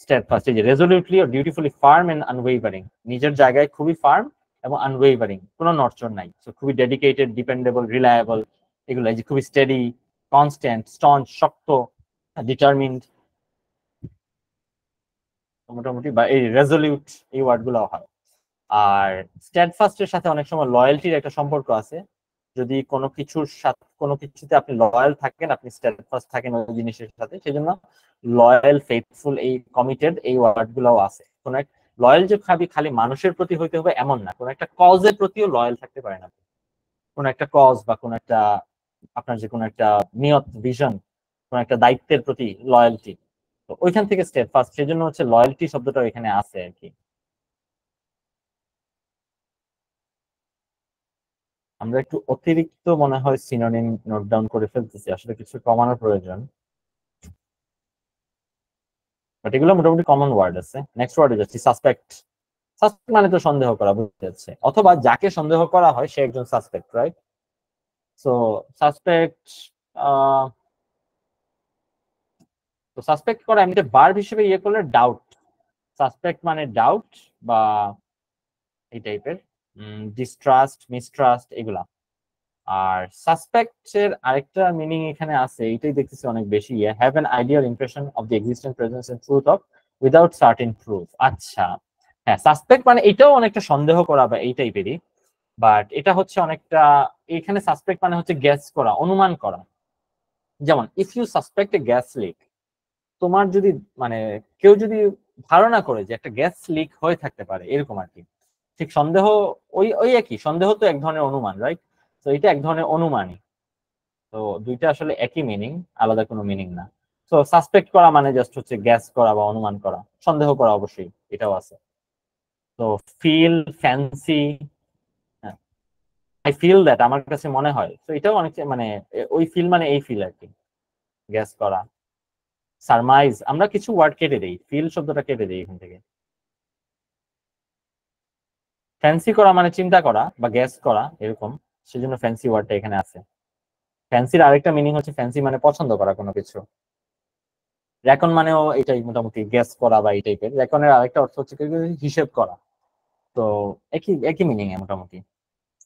স্টেডফাস্ট, এই যে রেজলিউটলি অর ডিউটিফুলি ফার্ম এন্ড আনওয়েভারিং, নিজের জায়গায় খুবই ফার্ম এবং আনওয়েভারিং, কোনো নড়চড় নাই। সো খুবই ডেডিকেটেড, ডিপেন্ডেবল, রিলায়েবল, এগুলো। এই যে খুবই স্টেডি, কনস্ট্যান্ট, স্টঞ্চ, শক্ত, ডিটারমিন্ড, মোটামুটি, বা এই রেজলিউট, এই ওয়ার্ড গুলো হয়। আর স্টেডফাস্টের সাথে অনেক সময় লয়্যালটির একটা সম্পর্ক আছে। যদি কোনো কিছুর সাথে, কোনো কিছুতে আপনি লয়াল থাকেন, আপনি স্টেডফাস্ট থাকেন ওই জিনিসের সাথে, সেই জন্য লয়াল, ফেথফুল, এই কমিটেড, এই ওয়ার্ড গুলাও আছে। কোন এক লয়াল যে খালি মানুষের প্রতি হইতে হবে এমন না, কোন একটা কজের প্রতিও লয়াল থাকতে পারেন আপনি। কোন একটা কজ বা কোন একটা আপনার যে কোনো একটা নিয়ত, ভিশন, কোন একটা দায়িত্বের প্রতি লয়্যালটি, তো ওইখান থেকে স্টেডফাস্ট, সেই জন্য হচ্ছে লয়্যালটি শব্দটা এখানে আছে আর কি। আমরা একটু অতিরিক্ত মনে হয় সিনোনিম নোট ডাউন করে ফেলতেছি, আসলে কিছু কমানোর প্রয়োজন, বাট এগুলো মোটামুটি কমন ওয়ার্ড আছে। নেক্সট ওয়ার্ডে যাচ্ছি, সাসপেক্ট। সাসপেক্ট মানে তো সন্দেহ করা, বুঝতে যাচ্ছে, অথবা যাকে সন্দেহ করা হয় সে একজন সাসপেক্ট, রাইট? সো সাসপেক্ট, তো সাসপেক্ট করা এমনিতে ভার্ব হিসেবে ইয়ে করলে ডাউট, সাসপেক্ট মানে ডাউট বা এই টাইপের, ডিস্ট্রাস্ট, মিসট্রাস্ট, এগুলা। আর সাসপেক্টের আরেকটা মিনিং এখানে আছে, এটাই দেখতেছি অনেক বেশি, have an ideal impression of the existence, presence and truth of without certain proof. আচ্ছা, হ্যাঁ, সাসপেক্ট মানে এটাও অনেকটা সন্দেহ করা বা এই টাইপেরই, বাট এটা হচ্ছে অনেকটা, এখানে সাসপেক্ট মানে হচ্ছে গ্যাস করা, অনুমান করা। যেমন if you suspect a gas leak, তোমার যদি মানে কেউ যদি ধারণা করে যে একটা গ্যাস লিক হয়ে থাকতে পারে এরকম আর কি। ঠিক সন্দেহ, ওই ওই একই, সন্দেহ তো এক ধরনের অনুমান, রাইট? তো এটা এক ধরনের অনুমানই। তো দুইটা আসলে একই মিনিং, আলাদা কোনো মিনিং না। তো সাসপেক্ট করা মানে জাস্ট হচ্ছে গ্যাস করা বা অনুমান করা, সন্দেহ করা অবশ্যই এটাও আছে। তো feel, fancy, I feel that, আমার কাছে মনে হয়, তো এটাও অনেক মানে ওই ফিল মানে এই ফিল আর কি, গ্যাস করা। সারমাইজ, আমরা কিছু ওয়ার্ড কেটে দিই, ফিল শব্দটা কেটে দিই এখান থেকে। ফ্যান্সি করা মানে চিন্তা করা বা গ্যাস করা এরকম, সেজন্য ফ্যান্সি ওয়ার্ডটা এখানে আছে। ফ্যান্সির আরেকটা মিনিং হচ্ছে ফ্যান্সি মানে পছন্দ করা কোনো কিছু। রেকন মানেও এটাই, মোটামুটি গ্যাস করা বা এই টাইপের। রেকনের আরেকটা অর্থ হচ্ছে হিসেব করা। তো একই একই মিনিং এ মোটামুটি,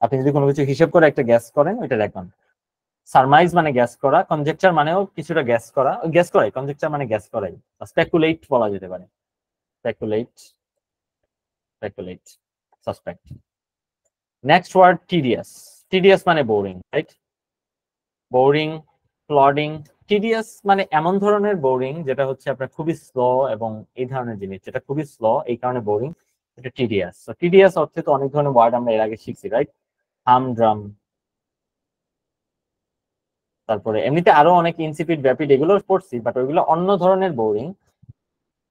আপনি যদি কোনো কিছু হিসেব করে একটা গ্যাস করেন, ওইটা রেকন। সারমাইজ মানে গ্যাস করা, কনজেকচার মানেও কিছুটা গ্যাস করা, গ্যাস করাই, কনজেকচার মানে গ্যাস করাই, স্পেকুলেট বলা যেতে পারে, speculate, speculate, suspect. Next word tedious. Tedious মানে boring, right? Boring, plodding. Tedious মানে এমন ধরনের বোরিং যেটা হচ্ছে আপনার খুবই স্লো, এবং এই ধরনের জিনিস যেটা খুবই স্লো এই কারণে বোরিং, এটা টিডিয়াস। তো টিডিয়াস অর্থে তো অনেক ধরনের ওয়ার্ড আমরা এর আগে শিখছি, রাইট? হামড্রাম, তারপরে এমনিতে আরো অনেক ইনসিপিড, ভ্যাপিড এগুলো পড়ছি, বাট ওইগুলো অন্য ধরনের বোরিং,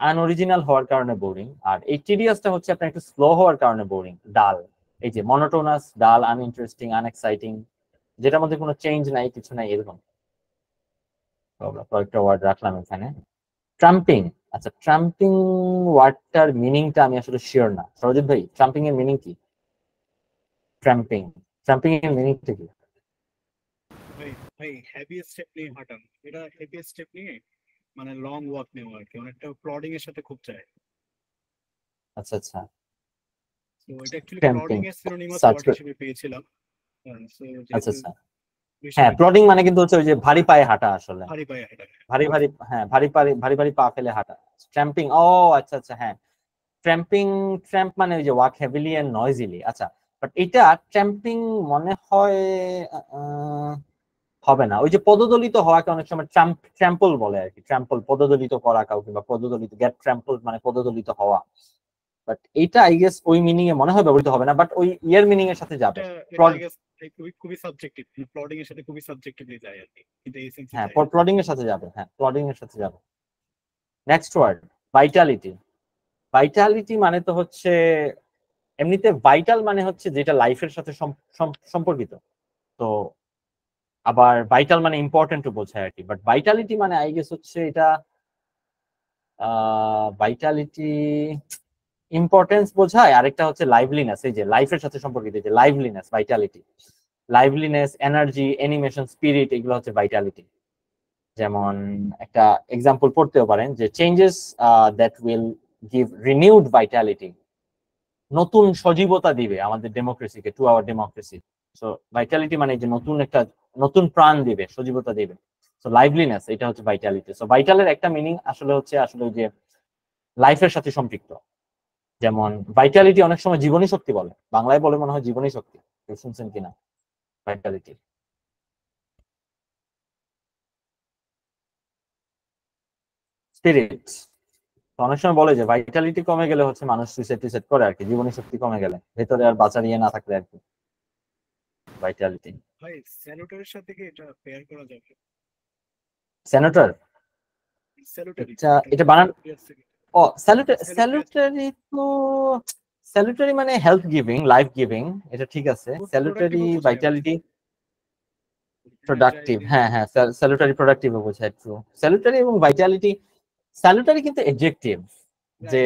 আনঅরিজিনাল হওয়ার কারণে বোরিং। আর এই টিডিয়াসটা হচ্ছে আপনার একটু স্লো হওয়ার কারণে বোরিং, ডাল। এই যে মনোটোনাস, ডাল, আনইন্টারেস্টিং, আনএক্সাইটিং, যেটার মধ্যে কোনো চেঞ্জ নাই, কিছু নাই, এরকম। আমরা কয়েকটা ওয়ার্ড রাখলাম এখানে। ট্রাম্পিং। আচ্ছা, ট্রাম্পিং ওয়ার্ডটার মিনিংটা আমি আসলে শিওর না। সরজিৎ ভাই, ট্রাম্পিং এর মিনিং কি? ট্রাম্পিং, ট্রাম্পিং এর মিনিংটা কি? ভাই ভাই হেভি স্টেপ নিয়ে হাঁটা, এটা হেভি স্টেপ নিয়ে মানে লং ওয়াক নেওয়া আর কি, অনেকটা প্লডিং এর সাথে খুব যায়। আচ্ছা আচ্ছা, তো এটা অ্যাকচুয়ালি ট্রাম্পিং প্লডিং এর সিনোনিমাস সার্চ ওয়ার্ড করে। হিসেবে পেয়েছিলাম। সো আচ্ছা যেহেতু আচ্ছা, হ্যাঁ, বেশিরভাগ প্লডিং মানে কিন্তু হচ্ছে ওই যে ভারী পায়ে হাঁটা আসলে, ভারী পায়ে হাঁটা। ভারী ভারী, হ্যাঁ, ভারী ভারী ভারী পা ফেলে হাঁটা। ট্রাম্পিং, ও আচ্ছা আচ্ছা, হ্যাঁ, ট্রাম্পিং, ট্রাম্প মানে ওই যে ওয়াক হেভিলি এন্ড নয়েজিলি। আচ্ছা, বাট এটা ট্রাম্পিং মনে হয় হবে না। ওই যে পদদলিত হওয়াকে অনেক সময় ট্রাম্পল বলে আর কি, ট্রাম্পল, পদদলিত করা কাউকে, বা পদদলিত, গেট ট্রাম্পল মানে পদদলিত হওয়া। বাট এইটা আই গেস ওই মিনিং এ মনে হয় ব্যবহৃত হবে না, বাট ওই ইয়ার মিনিং এর সাথে যাবে। এটা এটা আই গেস খুবই সাবজেক্টিভ, প্লডিং এর সাথে খুবই সাবজেক্টিভলি যায় আর কি, কিন্তু এই সেন্সে হ্যাঁ, যায়। প্লডিং এর সাথে যাবে, হ্যাঁ, প্লডিং এর সাথে যাবে। Next word Vitality. ভাইটালিটি মানে তো হচ্ছে এমনিতে ভাইটাল মানে হচ্ছে যেটা লাইফের সাথে সম্পর্কিত। তো আবার ভাইটাল মানে ইম্পর্টেন্ট বোঝায় আর কি, বাট ভাইটালিটি মানে আই গেস হচ্ছে এটা ভাইটালিটি ইম্পর্টেন্স বোঝায়, আরেকটা হচ্ছে লাইভলিনেস, এই যে লাইফের সাথে সম্পর্কিত, যে liveliness, vitality, liveliness, energy, animation, spirit, এগুলো হচ্ছে ভাইটালিটি। যেমন একটা এক্সাম্পল পড়তেও পারেন যে changes that will give renewed vitality, নতুন সজীবতা দিবে আমাদের ডেমোক্রেসিকে, to our democracy. So vitality মানে যে নতুন একটা, নতুন প্রাণ দিবে, সজীবতা দিবে। সো লাইভলিনেস, এটা হচ্ছে ভাইটালিটি। সো ভাইটালের একটা মিনিং আসলে হচ্ছে আসলে ওই যে লাইফের সাথে সম্পৃক্ত। যেমন ভাইটালিটি অনেক সময় জীবনী শক্তি বলে, বাংলায় বলে মনে হয় জীবনী শক্তি, শুনছেন কিনা ভাইটালিটি? স্পিরিট, অনেক সময় বলে যে ভাইটালিটি কমে গেলে হচ্ছে মানুষ সুইসাইড টুইসাইড করে আর কি, জীবনী শক্তি কমে গেলে, ভেতরে আর বাঁচার ইয়ে না থাকলে আর কি, ভাইটালিটি। ভাই স্যালুটারির সাথে কি এটা পেয়ার করা যাবে? সেনেটর, স্যালুটারি এটা বানান, ও স্যালুটারি, Salutary- স্যালুটারি তো, স্যালুটারি মানে হেলথ গিভিং, লাইফ গিভিং, এটা ঠিক আছে। স্যালুটারি, productive-ও বোঝায় ভাইটালিটি, প্রোডাক্টিভ, energizing, হ্যাঁ হ্যাঁ, স্যালুটারি প্রোডাক্টিভ বোঝায় একটু। স্যালুটারি এবং ভাইটালিটি, স্যালুটারি কিন্তু এডজেক্টিভ, যে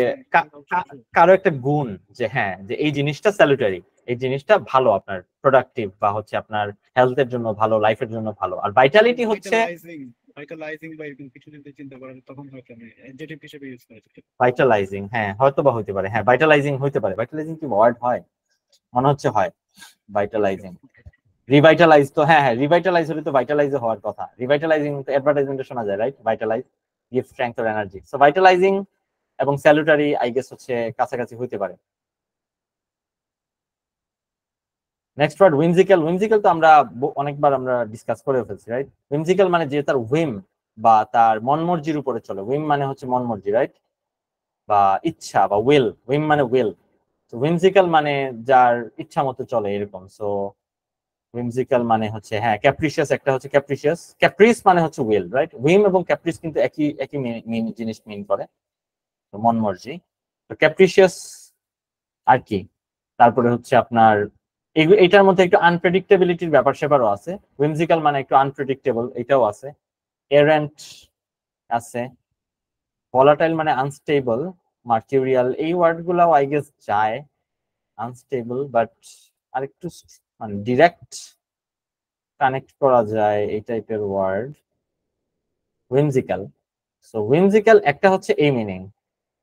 কারো একটা গুণ, যে হ্যাঁ, যে এই জিনিসটা স্যালুটারি, এই জিনিসটা ভালো, আপনার প্রোডাক্টিভ, বা হচ্ছে আপনার হেলথের জন্য ভালো, লাইফের জন্য ভালো। আর ভাইটালিটি হচ্ছে ভাইটালাইজিং বা এরকম কিছু যদি চিন্তা করেন তখন হয়তো আমি অ্যাডজেক্টিভ হিসেবে ইউজ করা যায়। ভাইটালাইজিং, হ্যাঁ, হয়তো বা হইতে পারে, হ্যাঁ, ভাইটালাইজিং হইতে পারে। ভাইটালাইজিং কি ওয়ার্ড হয়? মনে হচ্ছে হয়, ভাইটালাইজিং। রিভাইটালাইজ তো, হ্যাঁ হ্যাঁ, রিভাইটালাইজ হলে তো ভাইটালাইজ হওয়ার কথা। রিভাইটালাইজিং তো অ্যাডভার্টাইজমেন্টে শোনা যায়, right? Vitalize, give strength or energy. So vitalizing এবং স্যালুটারি আই গেস হচ্ছে কাছাকাছি হইতে পারে। Next word উইমজিক্যাল। উইমজিক্যাল তো আমরা অনেকবার আমরা ডিসকাস করে ফেলছি, রাইট? উইমজিক্যাল মানে যে তার হুইম বা তার মনমর্জির উপরে চলে। উইম মানে হচ্ছে মনমর্জি, রাইট? বা ইচ্ছা, বা উইল, উইম মানে উইল। তো উইমজিক্যাল মানে যার ইচ্ছা মতো চলে, এরকম। সো উইমজিক্যাল মানে হচ্ছে, হ্যাঁ, ক্যাপ্রিশিয়াস, একটা হচ্ছে ক্যাপ্রিশিয়াস, ক্যাপ্রিস মানে হচ্ছে উইল, রাইট? উইম এবং ক্যাপ্রিস কিন্তু একই একই জিনিস মিন করে, মনমর্জি। তো ক্যাপ্রিশিয়াস আর কি, তারপরে হচ্ছে আপনার এটার মধ্যে একটু আনপ্রেডিক্টেবিলিটির ব্যাপার স্যাপারও আছে। উইমজিক্যাল মানে একটু আনপ্রেডিক্টেবল, এটাও আছে। এরেন্ট আছে। ভলাটাইল মানে আনস্টেবল, মার্কিউরিয়াল, এই ওয়ার্ড গুলাও আই গেস যায়। আনস্টেবল, বাট আরেকটু মানে ডিরেক্ট কানেক্ট করা যায় এই টাইপের ওয়ার্ড। উইমজিক্যাল, সো উইমজিক্যাল একটা হচ্ছে এই মিনিং।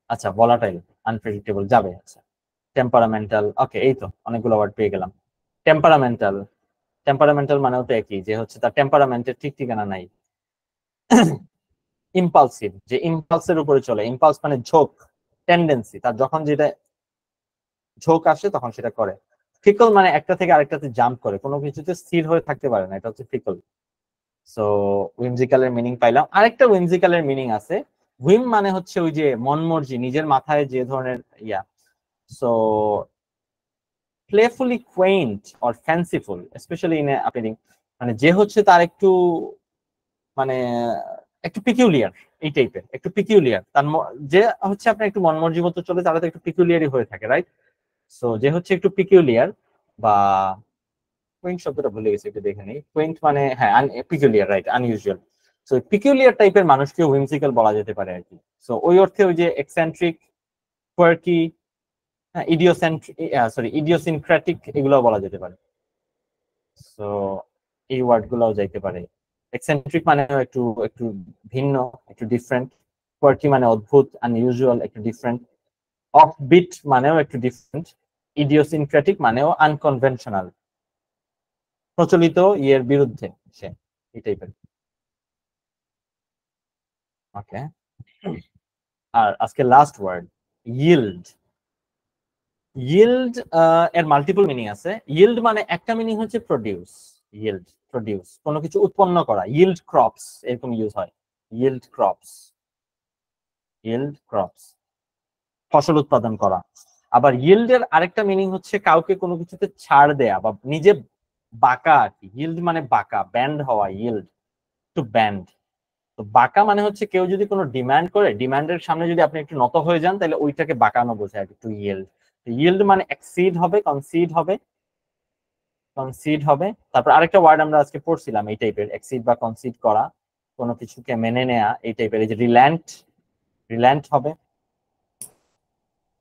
আচ্ছা, ভলাটাইল, আনপ্রেডিক্টেবল যাবে। আচ্ছা, টেম্পারামেন্টাল, ওকে, এই তো অনেকগুলো ওয়ার্ড পেয়ে গেলাম। টেম্পারামেন্টাল, টেম্পারামেন্টাল মানেও তো একই, যে হচ্ছে তার টেম্পারামেন্টের ঠিক ঠিকানা নাই। ইম্পালসিভ, যে ইম্পালসের উপরে চলে, ইম্পালস মানে ঝোঁক, টেন্ডেন্সি, তার যখন যেটা ঝোঁক আসে তখন সেটা করে। ফিকল মানে একটা থেকে আরেকটাতে জাম্প করে, কোনো কিছুতে স্থির হয়ে থাকতে পারে না, এটা হচ্ছে ফিকল। সো উইমজিক্যালের মিনিং পাইলাম। আরেকটা উইমজিক্যালের মিনিং আছে, হুইম মানে হচ্ছে ওই যে মনমর্জি, নিজের মাথায় যে ধরনের yeah. So playfully quaint or fanciful specially in appealing, মানে যে হচ্ছে তার একটু মানে একটু পিকিউলিয়ার, এই টাইপের একটু পিকিউলিয়ার, তার যে হচ্ছে আপনার একটু মনমর্জি মতো চলে, তারা তো একটু পিকিউলিয়ারই হয়ে থাকে, রাইট? সো যে হচ্ছে একটু পিকিউলিয়ার বা কুইন্ট শব্দটা ভুলে গেছি, একটু দেখে নিই। কুইন্ট মানে হ্যাঁ peculiar, right, unusual. So peculiar টাইপের মানুষকে হুইমসিক্যাল বলা যেতে পারে আর কি। সো ওই অর্থে ওই যে এক্সেন্ট্রিক, কোয়ার্কি, ইডিওসিনক্রেটিক এগুলো বলা যেতে পারে। সো এই ওয়ার্ড গুলাও যাইতে পারে। এক্সেন্ট্রিক মানে একটু একটু ভিন্ন, একটু ডিফারেন্ট। কোয়ার্কি মানে অদ্ভুত, আনইউজুয়াল, একটু ডিফারেন্ট। অফবিট মানেও একটু ডিফারেন্ট। ইডিওসিনক্রেটিক মানেও আনকনভেনশনাল, প্রচলিত ইয়ের বিরুদ্ধে সে, এই টাইপের। ওকে, আর আজকে লাস্ট ওয়ার্ড ইল্ড। ইল্ড এর মাল্টিপল মিনিং আছে। ইল্ড মানে একটা মিনিং হচ্ছে প্রডিউস, ইল্ড প্রডিউস, কোনো কিছু উৎপন্ন করা, ইল্ড ক্রপস এরকম ইউজ হয়। ইল্ড ক্রপস, ইল্ড ক্রপস ফসল উৎপাদন করা। আবার ইল্ডের আরেকটা মিনিং হচ্ছে কাউকে কোনো কিছুতে ছাড় দেয়া বা নিজে বাঁকা আর কি। ইল্ড মানে বাঁকা, ব্যান্ড হওয়া, ইল্ড টু ব্যান্ড। তো বাঁকা মানে হচ্ছে কেউ যদি কোনো ডিমান্ড করে, ডিমান্ডের সামনে যদি আপনি একটু নত হয়ে যান, তাহলে ওইটাকে বাঁকানো বোঝায় আর কি, টু ইয়েল্ড। ইয়েল্ড মানে এক্সিড হবে, কনসিড হবে, কনসিড হবে। তারপর আরেকটা ওয়ার্ড আমরা আজকে পড়ছিলাম এই টাইপের, এক্সিড বা কনসিড করা, কোনো কিছুকে মেনে নেয়া, এই টাইপের। এই যে রিল্যান্ট, রিল্যান্ট হবে।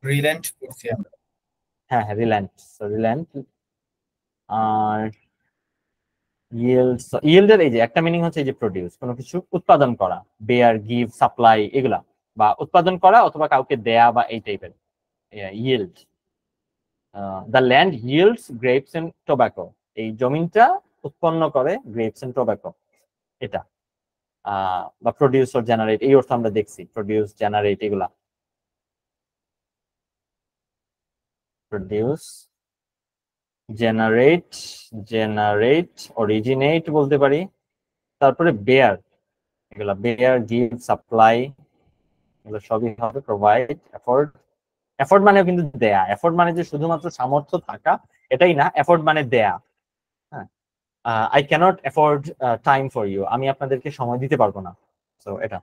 রিল্যান্ট করছি আমরা। হ্যাঁ হ্যাঁ, রিল্যান্ট, রিল্যান্ট। আর ইয়েল্ড, ইয়েল্ডের এই যে একটা মিনিং হচ্ছে এই যে প্রডিউস, কোনো কিছু উৎপাদন করা, বেয়ার, গিভ, সাপ্লাই, এগুলা, বা উৎপাদন করা অথবা কাউকে দেয়া বা এই টাইপের yield. The land yields grapes and tobacco, এই জমিনটা উৎপন্ন করে গ্রেপস এন্ড টোব্যাকো, এটা। বা প্রডিউস অর জেনারেট, এই অর্থ আমরা দেখছি, প্রডিউস, জেনারেট, এগুলা। প্রডিউস, জেনারেট, জেনারেট, অরিজিনেট বলতে পারি। তারপরে বেয়ার, এগুলা বেয়ার, গিভ, সাপ্লাই, এগুলো সবই হবে। প্রোভাইড, এফোর্ড, এফোর্ড মানে কিন্তু দেয়া, এফোর্ড মানে যে শুধুমাত্র সামর্থ্য থাকা এটাই না, এফোর্ড মানে দেয়া। হ্যাঁ, I can't afford time for you, আমি আপনাদেরকে সময় দিতে পারবো না। তো এটা।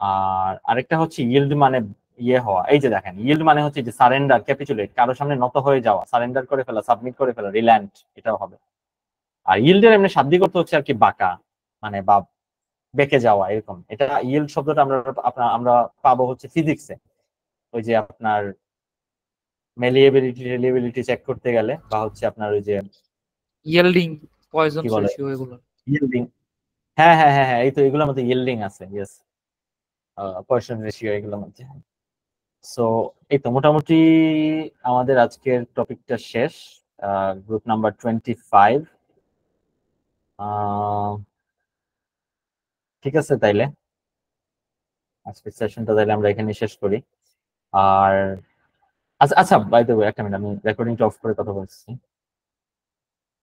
আর আরেকটা হচ্ছে ইল্ড মানে ইয়ে হওয়া, এই যে দেখেন ইল্ড মানে হচ্ছে যে সারেন্ডার, ক্যাপিচুলেট, কারোর সামনে নত হয়ে যাওয়া, সারেন্ডার করে ফেলা, সাবমিট করে ফেলা, রিল্যান্ট, এটাও হবে। আর ইল্ডের এমনি শাব্দিক অর্থ হচ্ছে আর কি বাঁকা, মানে বা বেঁকে যাওয়া এরকম। এটা ইল্ড শব্দটা আমরা পাবো হচ্ছে ফিজিক্সে, ওই যে আপনার মেলিয়েবিলিটি, রিলিয়েবিলিটি চেক করতে গেলে, বা হচ্ছে আপনার ওই যে ইয়েল্ডিং, পয়জন কি বলে, রেশিও, এগুলো। ইল্ডিং। হ্যাঁ হ্যাঁ হ্যাঁ হ্যাঁ, এই তো এগুলোর মধ্যে ইল্ডিং আছে, ইয়েস, পয়সন রেশিও, এগুলোর মধ্যে। সো এই তো মোটামুটি আমাদের আজকের টপিকটা শেষ, গ্রুপ নাম্বার 25। ঠিক আছে, তাইলে আজকের সেশনটা তাইলে আমরা এখানে শেষ করি। আর আচ্ছা আচ্ছা, বাই দ্য ওয়ে, একটা মিনিট, আমি রেকর্ডিংটা অফ করে কথা বলছি।